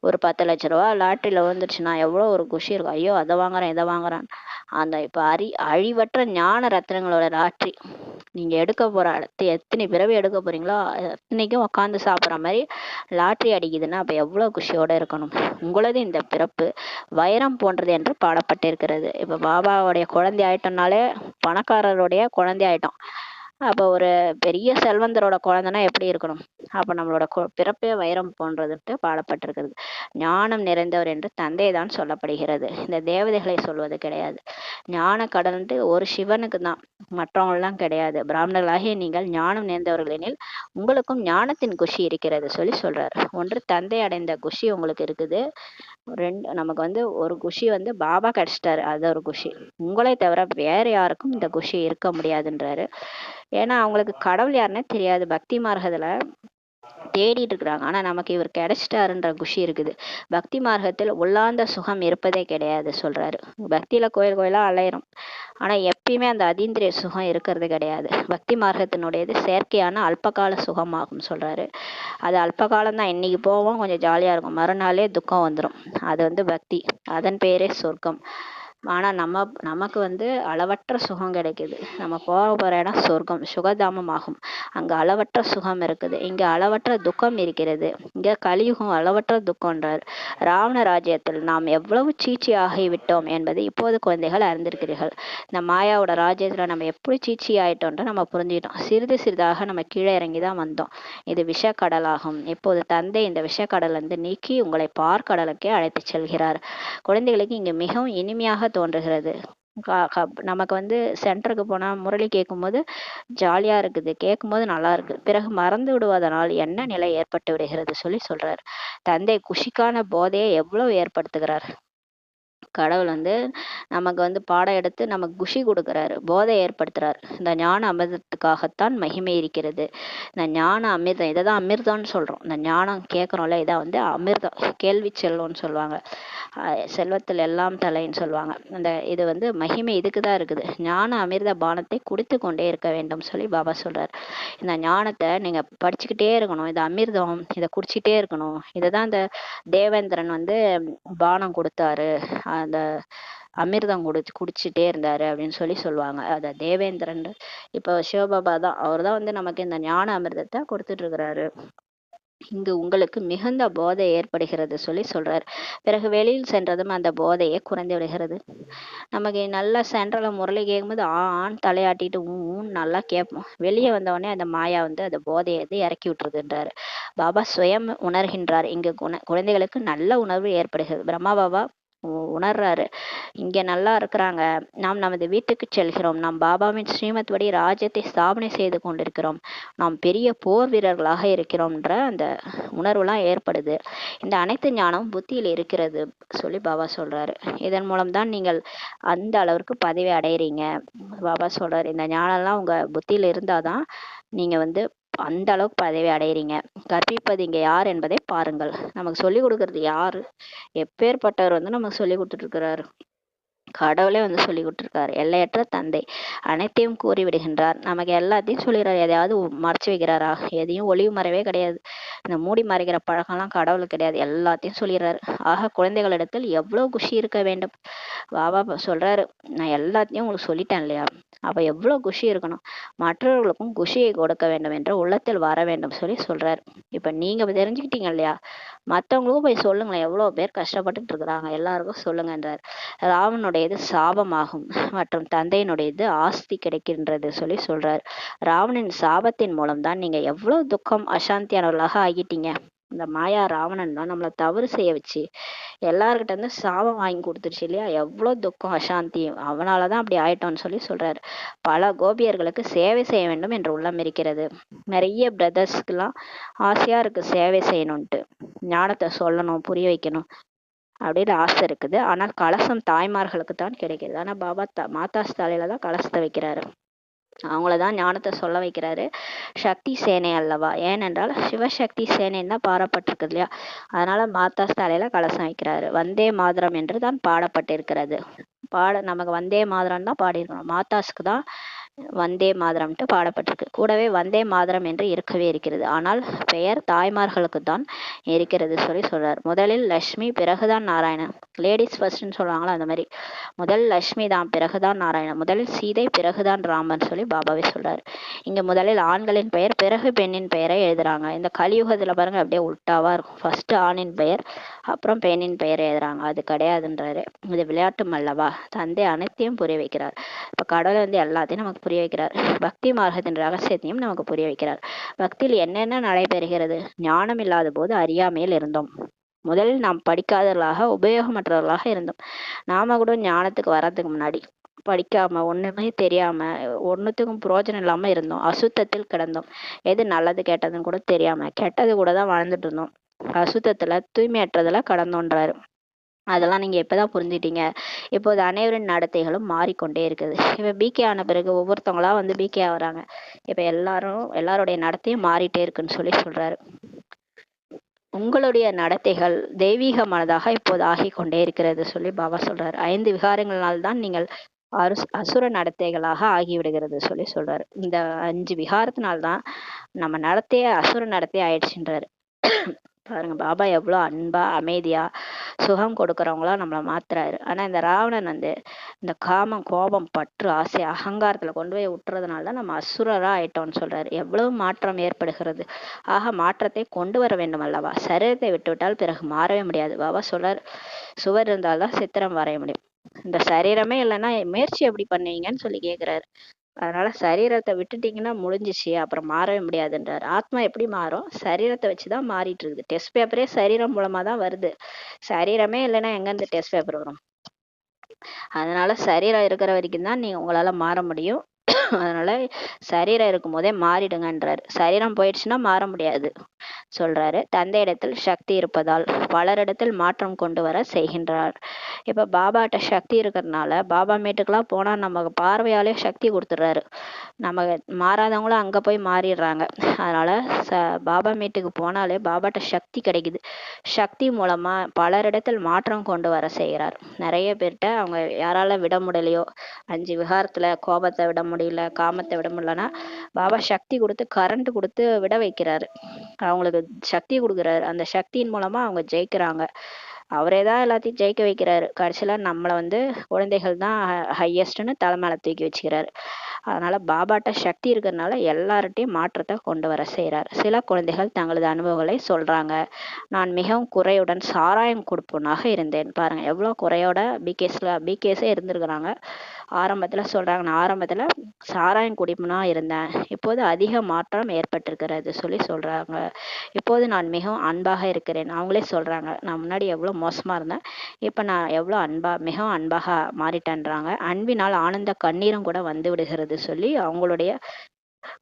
ஒரு 10 லட்ச ரூபா லாட்டரியில வந்துருச்சுன்னா எவ்வளவு ஒரு குஷி இருக்கும். ஐயோ அதை வாங்குறேன் இதை வாங்குறான். அந்த இப்ப அழிவற்ற ஞான ரத்னங்களோட லாட்டரி நீங்க எடுக்க போற அடுத்து எத்தனை பிறவி எடுக்க போறீங்களோ அத்தனைக்கும் உட்காந்து சாப்பிட்ற மாதிரி லாட்டரி அடிக்குதுன்னா அப்ப எவ்வளவு குஷியோட இருக்கணும். உங்களது இந்த பிறப்பு வைரம் போன்றது என்று பாடப்பட்டிருக்கிறது. இப்ப பாபாவுடைய குழந்தை ஆயிட்டோம்னாலே பணக்காரருடைய குழந்தை ஆயிட்டோம். அப்ப ஒரு பெரிய செல்வந்தரோட குழந்தைனா எப்படி இருக்கணும். அப்ப நம்மளோட பிறப்பே வைரம் போன்றதுட்டு பாடப்பட்டிருக்கிறது. ஞானம் நிறைந்தவர் என்று தந்தை தான் சொல்லப்படுகிறது, இந்த தேவதைகளை சொல்வது கிடையாது. ஞான கடன்ட்டு ஒரு சிவனுக்கு தான், மற்றவங்களாம் கிடையாது. பிராமணர்களாகிய நீங்கள் ஞானம் நிறைந்தவர்கள் எனில் உங்களுக்கும் ஞானத்தின் குஷி இருக்கிறது சொல்லி சொல்றாரு. ஒன்று தந்தை அடைந்த குஷி உங்களுக்கு இருக்குது, நமக்கு ஒரு குஷி பாபா கிடைச்சிட்டாரு, அது ஒரு குஷி. உங்களை தவிர வேற யாருக்கும் இந்த குஷி இருக்க முடியாதுன்றாரு. ஏன்னா அவங்களுக்கு கடவுள் யாருன்னே தெரியாது, பக்தி மார்க்கத்துல தேடிட்டு இருக்கிறாங்க. ஆனா நமக்கு இவர் கிடைச்சிட்டாருன்ற குஷி இருக்குது. பக்தி மார்க்கத்தில் உள்ளார்ந்த சுகம் இருப்பதே கிடையாது சொல்றாரு. பக்தியில கோயில் கோயிலா அலையிறோம், ஆனா எப்பயுமே அந்த அதீந்திரிய சுகம் இருக்கிறது கிடையாது. பக்தி மார்க்கத்தினுடையது செயற்கையான அல்பகால சுகமாகும் சொல்றாரு. அது அல்பகாலம் தான், இன்னைக்கு போவோம் கொஞ்சம் ஜாலியா இருக்கும், மறுநாளே துக்கம் வந்துடும். அது பக்தி, அதன் பேரே சொர்க்கம். ஆனா நமக்கு வந்து அளவற்ற சுகம் கிடைக்குது. நம்ம போற இடம் சொர்க்கம், சுகதாமம் ஆகும். அங்க அளவற்ற சுகம் இருக்குது, இங்க அளவற்ற துக்கம் இருக்கிறது. இங்க கலியுகம் அளவற்ற துக்கம்ன்றார். ராவண ராஜ்யத்தில் நாம் எவ்வளவு சீச்சி ஆகிவிட்டோம் என்பது இப்போது குழந்தைகள் அறிந்திருக்கிறீர்கள். இந்த மாயாவோட ராஜ்யத்துல நம்ம எப்படி சீச்சி ஆயிட்டோம்ன்ற நம்ம புரிஞ்சுக்கிட்டோம். சிறிது சிறிதாக நம்ம கீழே இறங்கி தான் வந்தோம். இது விஷக்கடலாகும். இப்போது தந்தை இந்த விஷக்கடல் வந்து நீக்கி உங்களை பார்க்கடலுக்கே அழைத்து செல்கிறார். குழந்தைகளுக்கு இங்கு மிகவும் இனிமையாக தோன்றுகிறது. நமக்கு வந்து சென்டருக்கு போனா முரளி கேட்கும்போது ஜாலியா இருக்குது, கேட்கும்போது நல்லா இருக்கு. பிறகு மறந்து விடுவதனால் என்ன நிலை ஏற்பட்டு விடுகிறது சொல்றார். தந்தை குஷிக்கான போதையை எவ்வளவு ஏற்படுத்துகிறார். கடவுள் வந்து நமக்கு வந்து பாடம் எடுத்து நமக்கு குஷி கொடுக்குறாரு, போதை ஏற்படுத்துறாரு. இந்த ஞான அமிர்தத்துக்காகத்தான் மகிமை இருக்கிறது. இந்த ஞான அமிர்தம், இதை தான் அமிர்தம்னு சொல்றோம். இந்த ஞானம் கேட்குறோம்ல, இதை வந்து அமிர்தம், கேள்வி செல்வம்னு சொல்லுவாங்க. செல்வத்தில் எல்லாம் தலைன்னு சொல்லுவாங்க. அந்த இது வந்து மகிமை இதுக்கு தான் இருக்குது. ஞான அமிர்த பானத்தை குடித்து கொண்டே இருக்க வேண்டும் சொல்லி பாபா சொல்றார். இந்த ஞானத்தை நீங்க படிச்சுக்கிட்டே இருக்கணும். இது அமிர்தம், இதை குடிச்சிட்டே இருக்கணும். இதைதான் இந்த தேவேந்திரன் வந்து பானம் கொடுத்தாரு, அந்த அமிர்தம் குடிச்சிட்டே இருந்தாரு அப்படின்னு சொல்லுவாங்க. அத தேவேந்திரன் இப்போ சிவபாபா தான், அவர் தான் வந்து நமக்கு இந்த ஞான அமிர்தத்தை கொடுத்துட்டு இருக்கிறாரு. இங்கு உங்களுக்கு மிகுந்த போதை ஏற்படுகிறது சொல்றார். பிறகு வெளியில் சென்றதும் அந்த போதையே குறைந்து விடுகிறது. நமக்கு நல்லா சென்ட்ரல முரளி கேட்கும்போது ஆண் தலையாட்டிட்டு ஊன் நல்லா கேட்போம். வெளியே வந்தவொடனே அந்த மாயா வந்து அந்த போதையை வந்து இறக்கி விட்டுருதுன்றாரு. பாபா சுயம் உணர்கின்றார். இங்கு குழந்தைகளுக்கு நல்ல உணர்வு ஏற்படுகிறது. பிரம்மா பாபா உணர்றாரு, இங்க நல்லா இருக்கிறாங்க, நாம் நமது வீட்டுக்கு செல்கிறோம், நாம் பாபாவின் ஸ்ரீமத் படி ராஜ்யத்தை ஸ்தாபனை செய்து கொண்டிருக்கிறோம், நாம் பெரிய போர் வீரர்களாக இருக்கிறோம்ன்ற அந்த உணர்வுலாம் ஏற்படுது. இந்த அனைத்து ஞானம் புத்தியில் இருக்கிறது சொல்லி பாபா சொல்றாரு. இதன் மூலம் தான் நீங்கள் அந்த அளவிற்கு பதவி அடையிறீங்க. பாபா சொல்றாரு, இந்த ஞானம்லாம் உங்க புத்தியில இருந்தாதான் நீங்க வந்து அந்த அளவுக்கு பதவி அடையிறீங்க. கற்பிப்பது இங்க யார் என்பதை பாருங்கள். நமக்கு சொல்லி கொடுக்கறது யாரு, எப்பேற்பட்டவர் வந்து நமக்கு சொல்லி கொடுத்துட்டு இருக்கிறாரு. கடவுளே வந்து சொல்லி கொடுத்துருக்காரு. எல்லையற்ற தந்தை அனைத்தையும் கூறி விடுகின்றார். நமக்கு எல்லாத்தையும் சொல்லிடுறாரு. எதையாவது மறைச்சு வைக்கிறாரா? எதையும் ஒளிவு மறைவே கிடையாது. இந்த மூடி மறைக்கிற பழக்கம்லாம் கடவுளுக்கு கிடையாது. எல்லாத்தையும் சொல்லிடுறாரு. ஆக குழந்தைகளிடத்தில் எவ்வளவு குஷி இருக்க வேண்டும். பாபா சொல்றாரு, நான் எல்லாத்தையும் உங்களுக்கு சொல்லிட்டேன் இல்லையா, அப்ப எவ்வளவு குஷி இருக்கணும். மற்றவர்களுக்கும் குஷியை கொடுக்க வேண்டும் என்ற உள்ளத்தில் வர வேண்டும் சொல்றாரு. இப்ப நீங்க தெரிஞ்சுக்கிட்டீங்க இல்லையா, மற்றவங்களுக்கும் போய் சொல்லுங்களேன். எவ்வளவு பேர் கஷ்டப்பட்டுட்டு இருக்கிறாங்க, எல்லாருக்கும் சொல்லுங்கன்றார். ராவனுடையது சாபமாகும் மற்றும் தந்தையினுடையது ஆஸ்தி கிடைக்கின்றது சொல்றார். ராவணின் சாபத்தின் மூலம்தான் நீங்க எவ்வளவு துக்கம் அசாந்தியானவர்களாக ஆகிட்டீங்க. இந்த மாயா ராவணன் தான் நம்மளை தவறு செய்ய வச்சு எல்லார்கிட்ட இருந்து சாபம் வாங்கி கொடுத்துருச்சு இல்லையா. எவ்வளவு துக்கம் அசாந்தி, அவனாலதான் அப்படி ஆயிட்டோம்னு சொல்றாரு. பல கோபியர்களுக்கு சேவை செய்ய வேண்டும் என்று உள்ளம் இருக்கிறது. நிறைய பிரதர்ஸ்க்குலாம் ஆசையா இருக்கு சேவை செய்யணும்ட்டு, ஞானத்தை சொல்லணும், புரிய வைக்கணும் அப்படின்னு ஆசை இருக்குது. ஆனால் கலசம் தாய்மார்களுக்கு தான் கிடைக்கிறது. ஆனா பாபா மாதாஸ் தலையில தான் கலசத்தை வைக்கிறாரு. அவங்களதான் ஞானத்தை சொல்ல வைக்கிறாரு. சக்தி சேனை அல்லவா, ஏனென்றால் சிவசக்தி சேனைன்னு தான் பாடப்பட்டிருக்குது இல்லையா. அதனால மாதாஸ் தலையில கலசம் வைக்கிறாரு. வந்தே மாதரம் என்று தான் பாடப்பட்டிருக்கிறது. நமக்கு வந்தே மாதரம் தான் பாடியிருக்கணும். மாதாஸ்க்கு தான் வந்தே மாதரம்ட்டு பாடப்பட்டிருக்கு. கூடவே வந்தே மாதரம் என்று இருக்கவே இருக்கிறது. ஆனால் பெயர் தாய்மார்களுக்கு தான் இருக்கிறது சொல்றார். முதலில் லட்சுமி, பிறகுதான் நாராயணன். லேடிஸ் ஃபர்ஸ்ட்னு சொல்லுவாங்களா, அந்த மாதிரி முதல் லட்சுமி தான், பிறகுதான் நாராயணன். முதலில் சீதை, பிறகுதான் ராமன் பாபாவே சொல்றாரு. இங்க முதலில் ஆண்களின் பெயர், பிறகு பெண்ணின் பெயரை எழுதுறாங்க. இந்த கலியுகத்துல பாருங்க அப்படியே உல்டாவா இருக்கும். ஃபர்ஸ்ட் ஆணின் பெயர், அப்புறம் பெண்ணின் பெயர் எழுதுறாங்க. அது கிடையாதுன்றாரு. இது விளையாட்டும் அல்லவா. தந்தை அனைத்தையும் புரிய வைக்கிறார். இப்ப கடவுள் வந்து எல்லாத்தையும் நமக்கு புரிய வைக்கிறார். பக்தி மார்க்கத்தின் ரகசியத்தையும் நமக்கு புரிய வைக்கிறார். பக்தியில் என்னென்ன நடைபெறுகிறது. ஞானம் இல்லாத போது அறியாமையில் இருந்தோம். முதலில் நாம் படிக்காதவர்களாக, உபயோகமற்றவர்களாக இருந்தோம். நாம கூட ஞானத்துக்கு வர்றதுக்கு முன்னாடி படிக்காம, ஒண்ணுமே தெரியாம, ஒன்னுத்துக்கும் புரோஜனம் இல்லாம இருந்தோம். அசுத்தத்தில் கிடந்தோம். எது நல்லது கெட்டதுன்னு கூட தெரியாம கெட்டது கூட தான் வாழ்ந்துட்டு இருந்தோம். அசுத்தத்துல, தூய்மையற்றதுல கடந்தோன்றாரு. அதெல்லாம் நீங்க இப்பதான் புரிஞ்சுட்டீங்க. இப்போது அனைவரின் நடத்தைகளும் மாறிக்கொண்டே இருக்குது. இப்ப பிகே ஆன பிறகு ஒவ்வொருத்தவங்களா வந்து பிகே ஆகுறாங்க. இப்ப எல்லாருடைய நடத்தையும் மாறிட்டே இருக்குன்னு சொல்றாரு. உங்களுடைய நடத்தைகள் தெய்வீகமானதாக இப்போது ஆகிக் கொண்டே இருக்கிறது பாபா சொல்றாரு. 5 விகாரங்களால் தான் நீங்கள் அசுர நடத்தைகளாக ஆகிவிடுகிறது சொல்றாரு. இந்த 5 விகாரத்தினால்தான் நம்ம நடத்தைய அசுர நடத்தை ஆயிடுச்சுன்றாரு. பாருங்க பாபா எவ்வளவு அன்பா, அமைதியா, சுகம் கொடுக்கறவங்களா நம்மளை மாத்துறாரு. ஆனா இந்த ராவணன் வந்து இந்த காமம், கோபம், பற்று, ஆசை, அகங்காரத்துல கொண்டு போய் விட்டுறதுனால தான் நம்ம அசுரரா ஆயிட்டோம்னு சொல்றாரு. எவ்வளவு மாற்றம் ஏற்படுகிறது. ஆக மாற்றத்தை கொண்டு வர வேண்டும் அல்லவா. சரீரத்தை விட்டுவிட்டால் பிறகு மாறவே முடியாது. பாபா சொல்றாரு, சுவர் இருந்தால்தான் சித்திரம் வரைய முடியும். இந்த சரீரமே இல்லைன்னா முயற்சி எப்படி பண்ணுவீங்கன்னு சொல்லி கேக்குறாரு. அதனால சரீரத்தை விட்டுட்டீங்கன்னா முடிஞ்சிச்சு, அப்புறம் மாறவே முடியாதுன்றாரு. ஆத்மா எப்படி மாறும்? சரீரத்தை வச்சுதான் மாறிட்டு இருக்குது. டெஸ்ட் பேப்பரே சரீரம் மூலமா தான் வருது. சரீரமே இல்லைன்னா எங்க இருந்து டெஸ்ட் பேப்பர் வரும்? அதனால சரீரம் இருக்கிற வரைக்கும் தான் நீங்க உங்களால மாற முடியும். அதனால சரீரம் இருக்கும் போதே மாறிடுங்கன்றாரு. சரீரம் போயிடுச்சுன்னா மாற முடியாது சொல்றாரு. தந்தையிடத்தில் சக்தி இருப்பதால் பலரிடத்தில் மாற்றம் கொண்டு வர செய்கின்றார். இப்ப பாபாட்ட சக்தி இருக்கிறதுனால பாபா மீட்டுக்கெல்லாம் போனா நமக்கு பார்வையாலே சக்தி கொடுத்துடுறாரு. நம்ம மாறாதவங்களும் அங்க போய் மாறிடுறாங்க. அதனால பாபா மீட்டுக்கு போனாலே பாபாட்ட சக்தி கிடைக்குது. சக்தி மூலமா பலரிடத்தில் மாற்றம் கொண்டு வர செய்கிறார். நிறைய பேர்கிட்ட அவங்க யாரால விட முடியலையோ, 5 விகாரத்துல கோபத்தை விட முடியல, காமத்தை விட முடியலன்னா பாபா சக்தி கொடுத்து கரண்ட் கொடுத்து விட வைக்கிறாரு. அவங்களுக்கு சக்தி கொடுக்குறாரு. அந்த சக்தியின் மூலமா அவங்க ஜெயிக்கிறாங்க. அவரே தான் எல்லாத்தையும் ஜெயிக்க வைக்கிறாரு. கடைசியில நம்மளை வந்து குழந்தைகள் தான் ஹையஸ்ட்னு தலை மேல தூக்கி வச்சுக்கிறாரு. அதனால பாபாட்ட சக்தி இருக்கிறதுனால எல்லார்ட்டையும் மாற்றத்தை கொண்டு வர செய்கிறார். சில குழந்தைகள் தங்களது அனுபவங்களை சொல்றாங்க. நான் மிகவும் குறையுடன் சாராயம் கொடுப்பவனாக இருந்தேன். பாருங்க எவ்வளவு குறையோட பிகேஸே இருந்திருக்கிறாங்க. ஆரம்பத்துல சொல்றாங்க, நான் ஆரம்பத்துல சாராயம் குடிப்பனா இருந்தேன், இப்போது அதிக மாற்றம் ஏற்பட்டிருக்கிறது சொல்லி சொல்றாங்க. இப்போது நான் மிகவும் அன்பாக இருக்கிறேன். அவங்களே சொல்றாங்க, நான் முன்னாடி எவ்வளவு மோசமா இருந்தேன், இப்ப நான் எவ்வளவு மிகவும் அன்பாக மாறிட்டேன்றாங்க. அன்பினால் ஆனந்த கண்ணீரும் கூட வந்து விடுகிறது சொல்லி அவங்களுடைய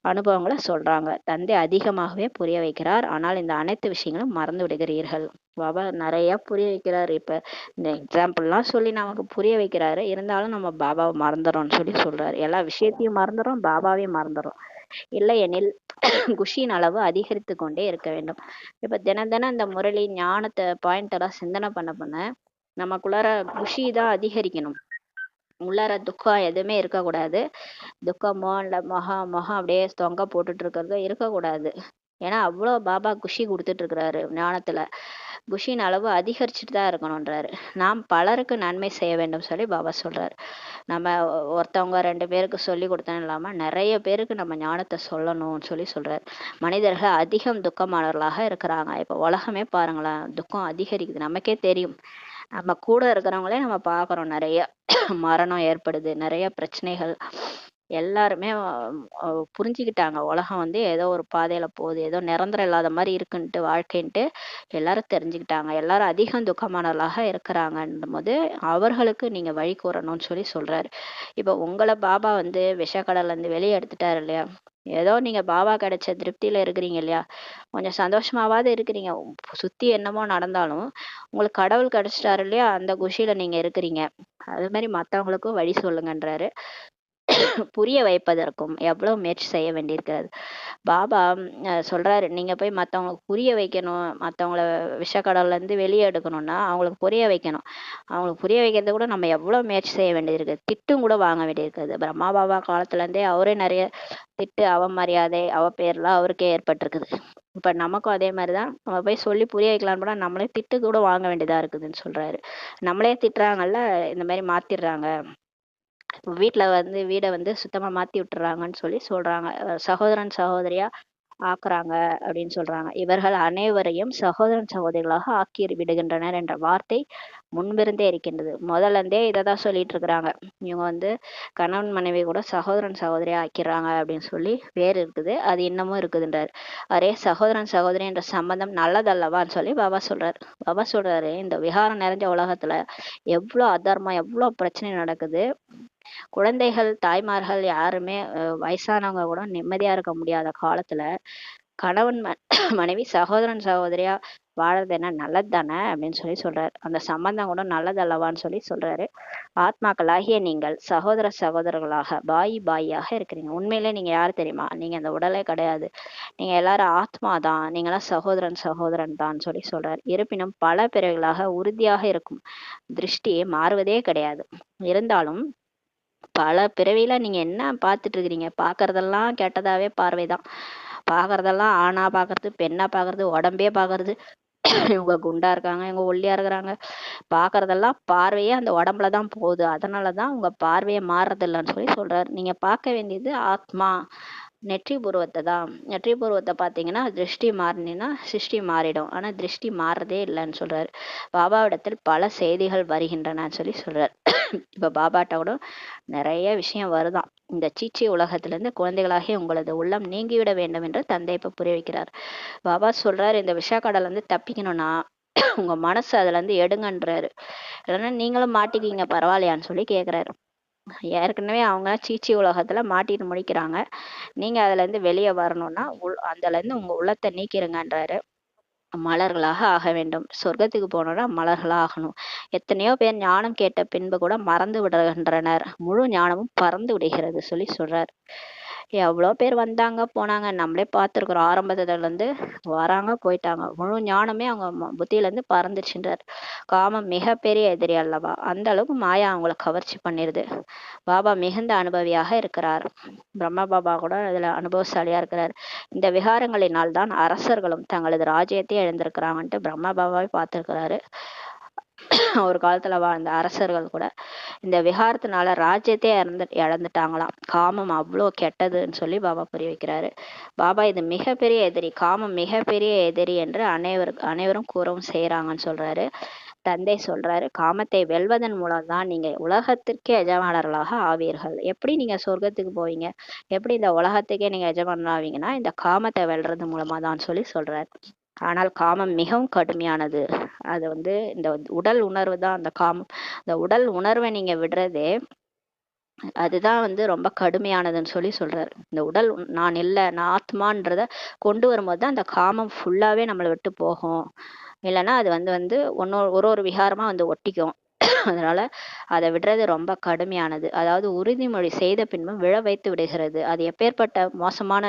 அனுபவங்களை சொல்றாங்க. தந்தை அதிகமாகவே புரிய வைக்கிறார். ஆனால் இந்த அனைத்து விஷயங்களும் மறந்து விடுகிறீர்கள். பாபா நிறைய புரிய வைக்கிறாரு. இப்ப இந்த எக்ஸாம்பிள்லாம் சொல்லி நமக்கு புரிய வைக்கிறாரு. இருந்தாலும் நம்ம பாபாவை மறந்துடுறோம்னு சொல்லி சொல்றாரு. எல்லா விஷயத்தையும் மறந்துடும், பாபாவையும் மறந்துடும். இல்லை எனில் குஷியின் அளவு அதிகரித்து கொண்டே இருக்க வேண்டும். இப்ப தினம் தினம் இந்த முரளி ஞானத்தை பாயிண்ட் எல்லாம் சிந்தனை பண்ண நமக்குள்ளார குஷி தான் அதிகரிக்கணும். உள்ளார துக்கம் எதுவுமே இருக்கக்கூடாது. துக்கமோ இல்ல முகம் அப்படியே தொங்க போட்டுட்டு இருக்கிறதோ இருக்கக்கூடாது. ஏன்னா அவ்வளோ பாபா குஷி கொடுத்துட்டு இருக்கிறாரு ஞானத்துல. குஷியின் அளவு அதிகரிச்சுட்டு தான் இருக்கணும்ன்றாரு. நாம் பலருக்கு நன்மை செய்ய வேண்டும் சொல்லி பாபா சொல்றாரு. நம்ம ஒருத்தவங்க 2 பேருக்கு சொல்லி கொடுத்தோம் இல்லாம நிறைய பேருக்கு நம்ம ஞானத்தை சொல்லணும்னு சொல்லி சொல்றாரு. மனிதர்கள் அதிகம் துக்கமானவர்களாக இருக்கிறாங்க. இப்ப உலகமே பாருங்களேன், துக்கம் அதிகரிக்குது. நமக்கே தெரியும். நம்ம கூட இருக்கிறவங்களே நம்ம பார்க்குறோம், நிறைய மரணம் ஏற்படுது, நிறைய பிரச்சனைகள். எல்லாருமே புரிஞ்சுக்கிட்டாங்க உலகம் வந்து ஏதோ ஒரு பாதையில போகுது, ஏதோ நிரந்தரம் இல்லாத மாதிரி இருக்குன்ட்டு வாழ்க்கைன்ட்டு எல்லாரும் தெரிஞ்சுக்கிட்டாங்க. எல்லாரும் அதிகம் துக்கமானவர்களாக இருக்கிறாங்கன்னும் போது அவர்களுக்கு நீங்க வழி கூறணும்னு சொல்லி சொல்றாரு. இப்ப உங்களை பாபா வந்து விஷக்கடல்ல இருந்து வெளியே எடுத்துட்டாரு இல்லையா, ஏதோ நீங்க பாபா கிடைச்ச திருப்தியில இருக்கிறீங்க இல்லையா, கொஞ்சம் சந்தோஷமாவது இருக்கிறீங்க. சுத்தி என்னமோ நடந்தாலும் உங்களுக்கு கடவுள் கிடைச்சிட்டாரு இல்லையா, அந்த குஷியில நீங்க இருக்கிறீங்க. அது மாதிரி மத்தவங்களுக்கும் வழி சொல்லுங்கன்றாரு. புரிய வைப்பதற்கும் எவ்வளவு முயற்சி செய்ய வேண்டியிருக்கிறது. பாபா சொல்றாரு, நீங்க போய் மத்தவங்களுக்கு புரிய வைக்கணும், மத்தவங்கள விஷக்கடல்ல இருந்து வெளியே எடுக்கணும்னா அவங்களுக்கு புரிய வைக்கணும். அவங்களுக்கு புரிய வைக்கிறது கூட நம்ம எவ்வளவு முயற்சி செய்ய வேண்டியிருக்கு. திட்டும் கூட வாங்க வேண்டியிருக்குது. பிரம்மா பாபா காலத்துல இருந்தே அவரே நிறைய திட்டு, அவமரியாதை, அவ பேர்லாம் அவருக்கே ஏற்பட்டிருக்குது. இப்ப நமக்கும் அதே மாதிரிதான், நம்ம போய் சொல்லி புரிய வைக்கலாம்னு கூட நம்மளே திட்டு கூட வாங்க வேண்டியதா இருக்குதுன்னு சொல்றாரு. நம்மளே திட்டுறாங்கல்ல, இந்த மாதிரி மாத்திடுறாங்க, வீட்டுல வந்து வீடை வந்து சுத்தமா மாத்தி விட்டுறாங்கன்னு சொல்லி சொல்றாங்க. சகோதரன் சகோதரியா ஆக்குறாங்க அப்படின்னு சொல்றாங்க. இவர்கள் அனைவரையும் சகோதரன் சகோதரிகளாக ஆக்கி விடுகின்றனர் என்ற வார்த்தை முன்பிருந்தே இருக்கின்றது. முதல்ல இருந்தே இதைதான் சொல்லிட்டு இருக்கிறாங்க. இவங்க வந்து கணவன் மனைவி கூட சகோதரன் சகோதரியா ஆக்கிறாங்க அப்படின்னு சொல்லி வேறு இருக்குது. அது இன்னமும் இருக்குதுன்றாரு. அரே சகோதரன் சகோதரி என்ற சம்பந்தம் நல்லதல்லவான்னு சொல்லி பாபா சொல்றாரு. பாபா சொல்றாரு, இந்த விகாரம் நிறைஞ்ச உலகத்துல எவ்வளவு அதர்மம், எவ்வளவு பிரச்சனை நடக்குது. குழந்தைகள், தாய்மார்கள் யாருமே வயசானவங்க கூட நிம்மதியா இருக்க முடியாத காலத்துல கணவன் மனைவி சகோதரன் சகோதரியா வாழறது என்ன நல்லது தானே அப்படின்னு சொல்லி சொல்றாரு. அந்த சம்பந்தம் கூட நல்லதல்லவான்னு சொல்லி சொல்றாரு. ஆத்மாக்களாகிய நீங்கள் சகோதர சகோதரர்களாக பாயாக இருக்கிறீங்க. உண்மையிலே நீங்க யாரு தெரியுமா? நீங்க அந்த உடலே கிடையாது. நீங்க எல்லாரும் ஆத்மா தான். நீங்களாம் சகோதரன் சகோதரன் தான் சொல்லி சொல்றாரு. இருப்பினும் பல பிறகுகளாக உறுதியாக இருக்கும் திருஷ்டியே மாறுவதே கிடையாது. இருந்தாலும் பல பிறவியில நீங்க என்ன பார்த்துட்டு இருக்கிறீங்க? பார்க்கறதெல்லாம் கெட்டதாவே பார்வைதான். பார்க்கறதெல்லாம் ஆணா பார்க்கறது, பெண்ணா பார்க்கறது, உடம்பே பார்க்கறது, இவங்க குண்டா இருக்காங்க, இவங்க ஒல்லியா இருக்கிறாங்க, பாக்குறதெல்லாம் பார்வையே அந்த உடம்புல தான் போகுது, அதனாலதான் உங்க பார்வையை மாறுறது இல்லைன்னு சொல்லி சொல்றாரு. நீங்க பார்க்க வேண்டியது ஆத்மா, நெற்றி பூர்வத்தை தான். நெற்றி பூர்வத்தை பார்த்தீங்கன்னா திருஷ்டி மாறினா சிருஷ்டி மாறிடும், ஆனா திருஷ்டி மாறுறதே இல்லைன்னு சொல்றாரு. பாபாவிடத்தில் பல செய்திகள் வருகின்றனன்னு சொல்லி சொல்றாரு. இப்ப பாபாட்ட கூட நிறைய விஷயம் வருதாம். இந்த சீச்சி உலகத்திலிருந்து குழந்தைகளாகிய உங்களது உள்ளம் நீங்கிவிட வேண்டும் என்று தந்தை இப்ப புரிய வைக்கிறார். பாபா சொல்றாரு, இந்த விஷக்கடல இருந்து தப்பிக்கணும்னா உங்க மனசு அதுல இருந்து எடுங்கன்றாரு. இல்லைன்னா நீங்களும் மாட்டிக்கிங்க பரவாயில்லையான்னு சொல்லி கேக்குறாரு. ஏற்கனவே அவங்க சீச்சி உலகத்துல மாட்டிட்டு முடிக்கிறாங்க, நீங்க அதுல இருந்து வெளியே வரணும்னா அதுல இருந்து உங்க உள்ளத்தை நீக்கிருங்கன்றாரு. மலர்களாக ஆக வேண்டும். சொர்க்கத்துக்கு போனோம்னா மலர்களா ஆகணும். எத்தனையோ பேர் ஞானம் கேட்ட பின்பு கூட மறந்து விடுகின்றனர், முழு ஞானமும் பறந்து விடுகிறது சொல்லி சொல்றார். எவ்வளோ பேர் வந்தாங்க போனாங்க, நம்மளே பார்த்துருக்குறோம். ஆரம்பத்துல இருந்து வராங்க போயிட்டாங்க, முழு ஞானமே அவங்க புத்தியில இருந்து பறந்துச்சுன்றார். காமம் மிகப்பெரிய எதிரி அல்லவா, அந்த அளவுக்கு மாயா அவங்கள கவர்ச்சி பண்ணிருது. பாபா மிகுந்த அனுபவியாக இருக்கிறார். பிரம்ம பாபா கூட இதுல அனுபவசாலியா இருக்கிறார். இந்த விகாரங்களினால் தான் அரசர்களும் தங்களது ராஜ்யத்தை இழந்திருக்கிறாங்கன்ட்டு பிரம்ம பாபாவை பார்த்திருக்கிறாரு. ஒரு காலத்துல வாழ்ந்த அரசர்கள் கூட இந்த விகாரத்தினால ராஜ்யத்தை இழந்துட்டாங்களாம். காமம் அவ்வளோ கெட்டதுன்னு சொல்லி பாபா புரிய வைக்கிறாரு. பாபா இது மிகப்பெரிய எதிரி, காமம் மிகப்பெரிய எதிரி என்று அனைவரும் கூறவும் செய்யறாங்கன்னு சொல்றாரு. தந்தை சொல்றாரு, காமத்தை வெல்வதன் மூலம் தான் நீங்க உலகத்திற்கே எஜமானர்களாக ஆவீர்கள். எப்படி நீங்க சொர்க்கத்துக்கு போவீங்க, எப்படி இந்த உலகத்துக்கே நீங்க எஜமானர் ஆவீங்கன்னா இந்த காமத்தை வெல்றது மூலமா தான் சொல்லி சொல்றாரு. ஆனால் காமம் மிகவும் கடுமையானது. அது இந்த உடல் உணர்வு தான் அந்த காமம். இந்த உடல் உணர்வை நீங்க விடுறதே அதுதான் ரொம்ப கடுமையானதுன்னு சொல்லி சொல்றாரு. இந்த உடல் நான் இல்லை, நான் ஆத்மான்றத கொண்டு வரும்போது தான் அந்த காமம் ஃபுல்லாவே நம்மளை விட்டு போகும். இல்லைன்னா அது ஒரு விகாரமா ஒட்டிக்கும். அதனால அதை விடுறது ரொம்ப கடுமையானது. அதாவது உறுதிமொழி செய்த பின்பும் விழ வைத்து விடுகிறது. அது எப்பேற்பட்ட மோசமான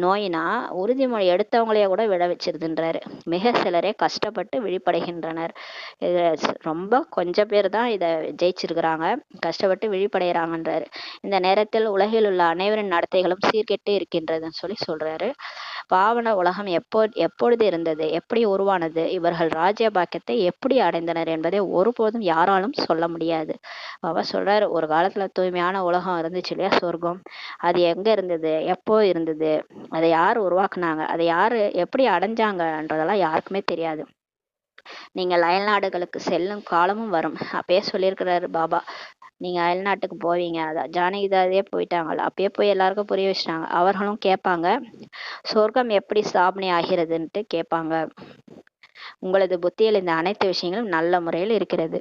நோயினா உறுதிமொழி எடுத்தவங்களையே கூட விழ வச்சிருதுன்றாரு. மிக சிலரே கஷ்டப்பட்டு விழிப்படைகின்றனர். இது ரொம்ப கொஞ்சம் பேர் தான் இதை ஜெயிச்சிருக்கிறாங்க, கஷ்டப்பட்டு விழிப்படைகிறாங்கன்றாரு. இந்த நேரத்தில் உலகில் உள்ள அனைவரின் நடத்தைகளும் சீர்கெட்டு இருக்கின்றதுன்னு சொல்லி சொல்றாரு. பாவன உலகம் எப்பொழுது இருந்தது, எப்படி உருவானது, இவர்கள் ராஜ்ய பாக்கியத்தை எப்படி அடைந்தனர் என்பதை ஒருபோதும் யாராலும் சொல்ல முடியாது. பாபா சொல்றாரு, ஒரு காலத்துல தூய்மையான உலகம் இருந்துச்சு இல்லையா, சொர்க்கம். அது எங்க இருந்தது, எப்போ இருந்தது, அதை யார் உருவாக்குனாங்க, அதை யாரு எப்படி அடைஞ்சாங்கன்றதெல்லாம் யாருக்குமே தெரியாது. நீங்க அயல்நாடுகளுக்கு செல்லும் காலமும் வரும். அப்பயே சொல்லியிருக்கிறாரு பாபா, நீங்க அயல்நாட்டுக்கு போவீங்க. அதான் ஜானகிதாதே போயிட்டாங்கல்ல, அப்பயே போய் எல்லாருக்கும் புரிய வச்சிட்டாங்க. அவர்களும் கேட்பாங்க, சொர்க்கம் எப்படி ஸ்தாபனை ஆகிறதுன்ட்டு கேட்பாங்க. உங்களது புத்தியில் இந்த அனைத்து விஷயங்களும் நல்ல முறையில் இருக்கிறது.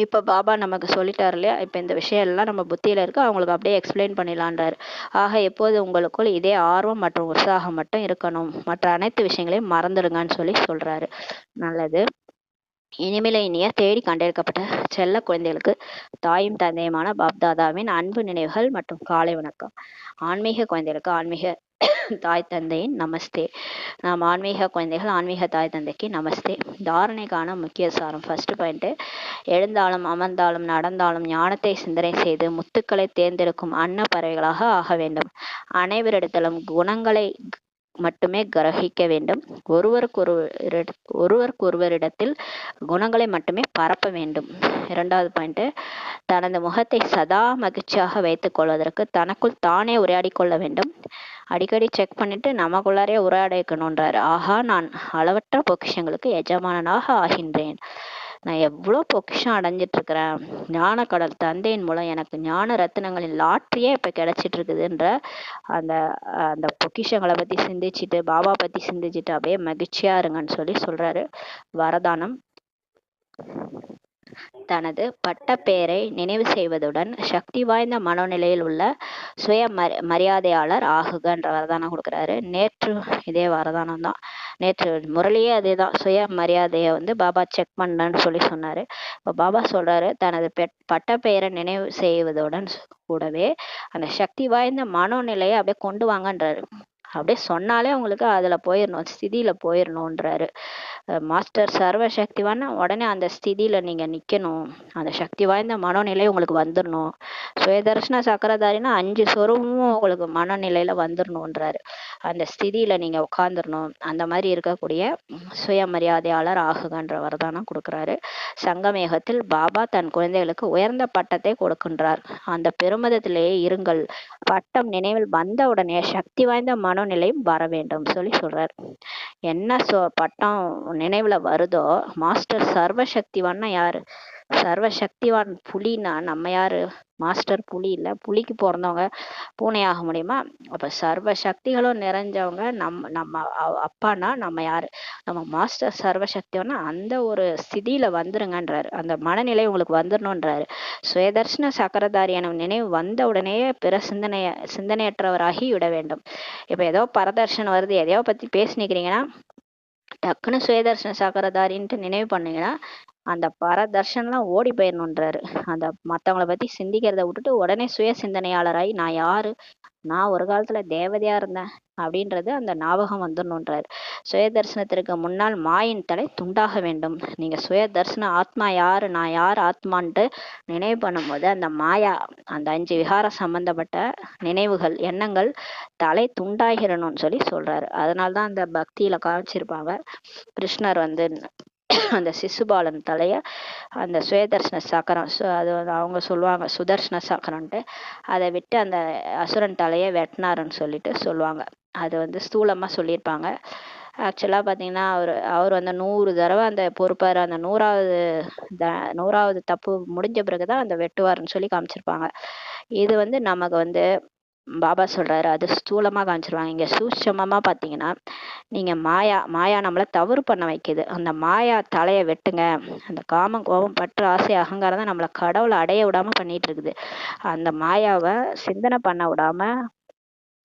இப்ப பாபா நமக்கு சொல்லிட்டாரு இல்லையா, இப்ப இந்த விஷயம் எல்லாம் நம்ம புத்தியில இருக்கு, அவங்களுக்கு அப்படியே எக்ஸ்பிளைன் பண்ணிடலான்றாரு. ஆக எப்போது உங்களுக்குள் இதே ஆர்வம் மற்றும் உற்சாகம் மட்டும் இருக்கணும், மற்ற அனைத்து விஷயங்களையும் மறந்துடுங்கன்னு சொல்லி சொல்றாரு. நல்லது. இனிமேல இனிய தேடி கண்டெடுக்கப்பட்ட செல்ல குழந்தைகளுக்கு தாயும் தந்தையுமான பாப்தாதாவின் அன்பு நினைவுகள் மற்றும் காலை வணக்கம். ஆன்மீக குழந்தைகளுக்கு ஆன்மீக தாய் தந்தையின் நமஸ்தே. நாம் ஆன்மீக குழந்தைகள் ஆன்மீக தாய் தந்தைக்கு நமஸ்தே. தாரணைக்கான முக்கிய சாரம். ஃபர்ஸ்ட் பாயிண்ட், எழுந்தாலும் அமர்ந்தாலும் நடந்தாலும் ஞானத்தை சிந்தனை செய்து முத்துக்களை தேர்ந்தெடுக்கும் அன்ன பறவைகளாக ஆக வேண்டும். அனைவரிடத்திலும் குணங்களை மட்டுமே கிரகிக்க வேண்டும். ஒருவருக்கொருவரிடத்தில் குணங்களை மட்டுமே பரப்ப வேண்டும். இரண்டாவது பாயிண்ட், தனது முகத்தை சதா மகிழ்ச்சியாக வைத்துக் கொள்வதற்கு தனக்குள் தானே உரையாடி கொள்ள வேண்டும். அடிக்கடி செக் பண்ணிட்டு நமக்குள்ளாரே உரையாடிக்கணுன்றாரு. ஆஹா, நான் அளவற்ற பொக்கிஷங்களுக்கு எஜமானனாக ஆகின்றேன், நான் எவ்வளோ பொக்கிஷம் அடைஞ்சிட்டு இருக்கிறேன், ஞான கடல் தந்தையின் மூலம் எனக்கு ஞான ரத்தினங்களின் லாட்டரியே இப்ப கிடைச்சிட்டு இருக்குதுன்ற அந்த அந்த பொக்கிஷங்களை பத்தி சிந்திச்சுட்டு, பாபா பத்தி சிந்திச்சுட்டு அப்படியே மகிழ்ச்சியா இருங்கன்னு சொல்லி சொல்றாரு. வரதானம், தனது பட்டப்பெயரை நினைவு செய்வதுடன் சக்தி வாய்ந்த மனோநிலையில் உள்ள சுய மரியாதையாளர் ஆகுகன்ற வரதானம் கொடுக்குறாரு. நேற்று இதே வரதானம் தான், நேற்று முரளியே அதே தான், சுய மரியாதையை பாபா செக் பண்ணன்னு சொல்லி சொன்னாரு. இப்போ பாபா சொல்றாரு, தனது பட்டப்பெயரை நினைவு செய்வதுடன் கூடவே அந்த சக்தி வாய்ந்த மனோநிலையை அப்படியே கொண்டு வாங்கன்றாரு. அப்படியே சொன்னாலே உங்களுக்கு அதுல போயிடணும், ஸ்திதியில போயிடணுன்றாரு. மாஸ்டர் சர்வசக்திவான உடனே அந்த ஸ்திதியில நீங்க நிக்கணும், அந்த சக்தி வாய்ந்த மனோநிலை உங்களுக்கு வந்துடணும். சுயதர்ஷன சக்கரதாரின்னா 5 சொரூபமும் உங்களுக்கு மனநிலையில வந்துடணுன்றாரு. அந்த ஸ்திதியில நீங்க உட்காந்துடணும். அந்த மாதிரி இருக்கக்கூடிய சுயமரியாதையாளர் ஆகுகன்ற வரதானம் கொடுக்குறாரு. சங்கமேகத்தில் பாபா தன் குழந்தைகளுக்கு உயர்ந்த பட்டத்தை கொடுக்கின்றார். அந்த பெருமிதத்திலேயே இருங்கள். பட்டம் நினைவில் வந்த உடனே சக்தி வாய்ந்த மனோநிலையும் வர வேண்டும் சொல்லி சொல்றார். என்ன பட்டம் நினைவுல வருதோ, மாஸ்டர் சர்வசக்திவான்னா யாரு? சர்வசக்திவான் புலினா நம்ம யாரு? மாஸ்டர் புலி இல்ல, புலிக்கு பிறந்தவங்க பூனை ஆக முடியுமா? அப்ப சர்வ சக்திகளும் நிறைஞ்சவங்க நம்ம அப்பானா நம்ம யாரு? நம்ம மாஸ்டர் சர்வசக்திவானா அந்த ஒரு ஸ்திதியில வந்துருங்கன்றாரு. அந்த மனநிலை உங்களுக்கு வந்துடணும்ன்றாரு. சுயதர்ஷன சக்கரதாரியான நினைவு வந்த உடனே பிற சிந்தனையற்றவராகி விட வேண்டும். இப்ப ஏதோ பரதர்ஷனம் வருது, எதையோ பத்தி பேசினிக்கிறீங்கன்னா டக்குன்னு சுயதர்ஷன சக்கரதாரின்ட்டு நினைவு பண்ணீங்கன்னா அந்த பரதர்ஷன்லாம் ஓடி போயிடணுன்றாரு. அந்த மத்தவங்கள பத்தி சிந்திக்கிறத விட்டுட்டு உடனே சுய சிந்தனையாளராகி நான் யாரு, நான் ஒரு காலத்துல தேவதையா இருந்தேன் அப்படின்றது அந்த ஞாபகம் வந்துடணுன்றாரு. சுய தரிசனத்திற்கு முன்னால் மாயின் தலை துண்டாக வேண்டும். நீங்க சுய தரிசன ஆத்மா யாரு, நான் யார் ஆத்மான்ட்டு நினைவு பண்ணும்போது அந்த மாயா, அந்த 5 விகார சம்பந்தப்பட்ட நினைவுகள் எண்ணங்கள் தலை துண்டாகிடணும்னு சொல்லி சொல்றாரு. அதனால்தான் அந்த பக்தியில காமிச்சிருப்பாங்க, கிருஷ்ணர் வந்து அந்த சிசுபாலன் தலைய அந்த சுயதர்ஷன சக்கரம், அது அவங்க சொல்லுவாங்க சுதர்ஷன சக்கரம்ட்டு, அதை விட்டு அந்த அசுரன் தலையை வெட்டினாருன்னு சொல்லிட்டு சொல்லுவாங்க. அது வந்து ஸ்தூலமா சொல்லியிருப்பாங்க. ஆக்சுவலாக பார்த்தீங்கன்னா அவர் வந்து 100 தடவை அந்த பொறுப்பார், அந்த 100வது தப்பு முடிஞ்ச பிறகுதான் அந்த வெட்டுவார்னு சொல்லி காமிச்சிருப்பாங்க. இது வந்து நமக்கு வந்து பாபா சொல்றாரு, அது ஸ்தூலமா காமிச்சிருவாங்க. இங்க சூட்சமமா பாத்தீங்கன்னா, நீங்க மாயா நம்மள தவறு பண்ண வைக்குது. அந்த மாயா தலையை வெட்டுங்க. அந்த காமம் கோபம் பற்று ஆசை அகங்காரம் தான் நம்மள கடவுளை அடைய விடாம பண்ணிட்டு இருக்குது. அந்த மாயாவை சிந்தனை பண்ண விடாம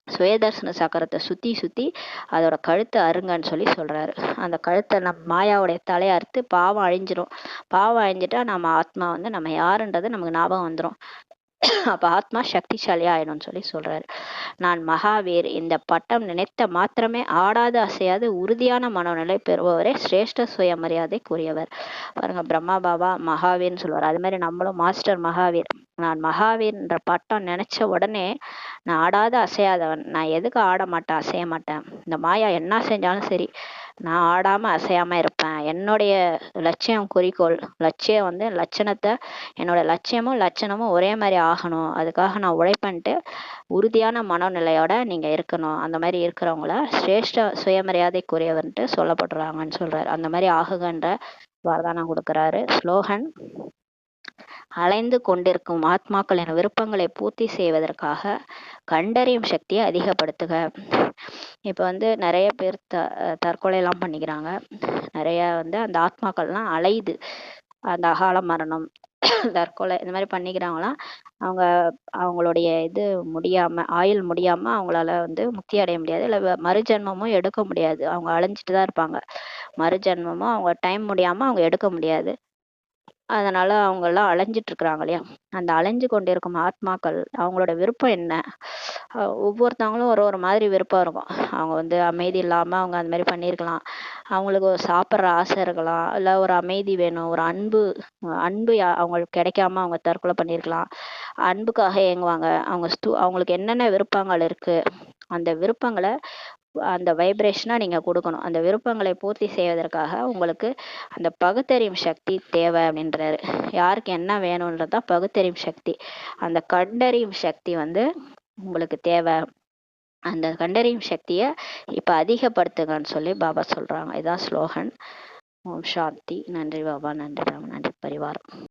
சுயதர்சன சக்கரத்தை சுத்தி சுத்தி அதோட கழுத்தை அருங்கன்னு சொல்லி சொல்றாரு. அந்த கழுத்தை நம்ம மாயாவுடைய தலையை அறுத்து பாவம் அழிஞ்சிரும். பாவம் அழிஞ்சிட்டா நம்ம ஆத்மா வந்து நம்ம யாருன்றது நமக்கு ஞாபகம் வந்துடும். அப்ப ஆத்மா சக்திசாலியா ஆயிடும்னு சொல்லி சொல்றாரு. நான் மகாவீர், இந்த பட்டம் நினைத்த மாத்திரமே ஆடாது அசையாது உறுதியான மனோநிலை பெறுபவரே சிரேஷ்ட சுயமரியாதை கூறியவர். பாருங்க, பிரம்மா பாபா மகாவீர்னு சொல்லுவார். அது மாதிரி நம்மளும் மாஸ்டர் மகாவீர். நான் மகாவீர்ன்ற பட்டம் நினைச்ச உடனே நான் ஆடாத அசையாதவன். நான் எதுக்கு ஆட மாட்டேன், அசைய மாட்டேன். இந்த மாயா என்ன செஞ்சாலும் சரி நான் ஆடாம அசையாம இருப்பேன். என்னுடைய லட்சியம், குறிக்கோள், லட்சியம் வந்து லட்சணத்தை, என்னோட லட்சியமும் லட்சணமும் ஒரே மாதிரி ஆகணும். அதுக்காக நான் உழைப்பன்ட்டு உறுதியான மனோநிலையோட நீங்க இருக்கணும். அந்த மாதிரி இருக்கிறவங்கள சிரேஷ்ட சுயமரியாதைக்குரியவன்ட்டு சொல்லப்படுறாங்கன்னு சொல்றாரு. அந்த மாதிரி ஆகுகன்ற வரதானம் கொடுக்கிறாரு. ஸ்லோகன்: அலைந்து கொண்டிருக்கும் ஆத்மாக்களின் விருப்பங்களை பூர்த்தி செய்வதற்காக கண்டறியும் சக்தியை அதிகப்படுத்துக. இப்ப வந்து நிறைய பேர் தற்கொலை எல்லாம் பண்ணிக்கிறாங்க. நிறைய வந்து அந்த ஆத்மாக்கள்லாம் அலையுது. அந்த அகால மரணம், தற்கொலை இந்த மாதிரி பண்ணிக்கிறாங்களாம். அவங்களுடைய இது முடியாம, ஆயுள் முடியாம அவங்களால வந்து முக்தி அடைய முடியாது, இல்லை மறுஜென்மமும் எடுக்க முடியாது. அவங்க அலைஞ்சிட்டு தான் இருப்பாங்க. மறுஜென்மமும் அவங்க டைம் முடியாம அவங்க எடுக்க முடியாது. அதனால அவங்க எல்லாம் அலைஞ்சிட்டு இருக்கிறாங்க இல்லையா? அந்த அலைஞ்சு கொண்டிருக்கும் ஆத்மாக்கள் அவங்களோட விருப்பம் என்ன? ஒவ்வொருத்தவங்களும் ஒரு ஒரு மாதிரி விருப்பம் இருக்கும். அவங்க வந்து அமைதி இல்லாம அவங்க அந்த மாதிரி பண்ணியிருக்கலாம். அவங்களுக்கு ஒரு சாப்பிட்ற ஆசை இருக்கலாம், இல்லை ஒரு அமைதி வேணும், ஒரு அன்பு அவங்களுக்கு கிடைக்காம அவங்க தற்கொலை பண்ணியிருக்கலாம். அன்புக்காக ஏங்குவாங்க. அவங்களுக்கு என்னென்ன விருப்பங்கள் இருக்கு, அந்த விருப்பங்களை அந்த வைப்ரேஷனா நீங்க கொடுக்கணும். அந்த விருப்பங்களை பூர்த்தி செய்வதற்காக உங்களுக்கு அந்த பகுத்தறியும் சக்தி தேவை அப்படின்றாரு. யாருக்கு என்ன வேணும்ன்றதுதான் பகுத்தறியும் சக்தி. அந்த கண்டறியும் சக்தி வந்து உங்களுக்கு தேவை. அந்த கண்டறியும் சக்தியை இப்ப அதிகப்படுத்துங்கன்னு சொல்லி பாபா சொல்றாங்க. இதான் ஸ்லோகன். ஓம் சாந்தி. நன்றி பாபா, நன்றி ராம், நன்றி பரிவாரம்.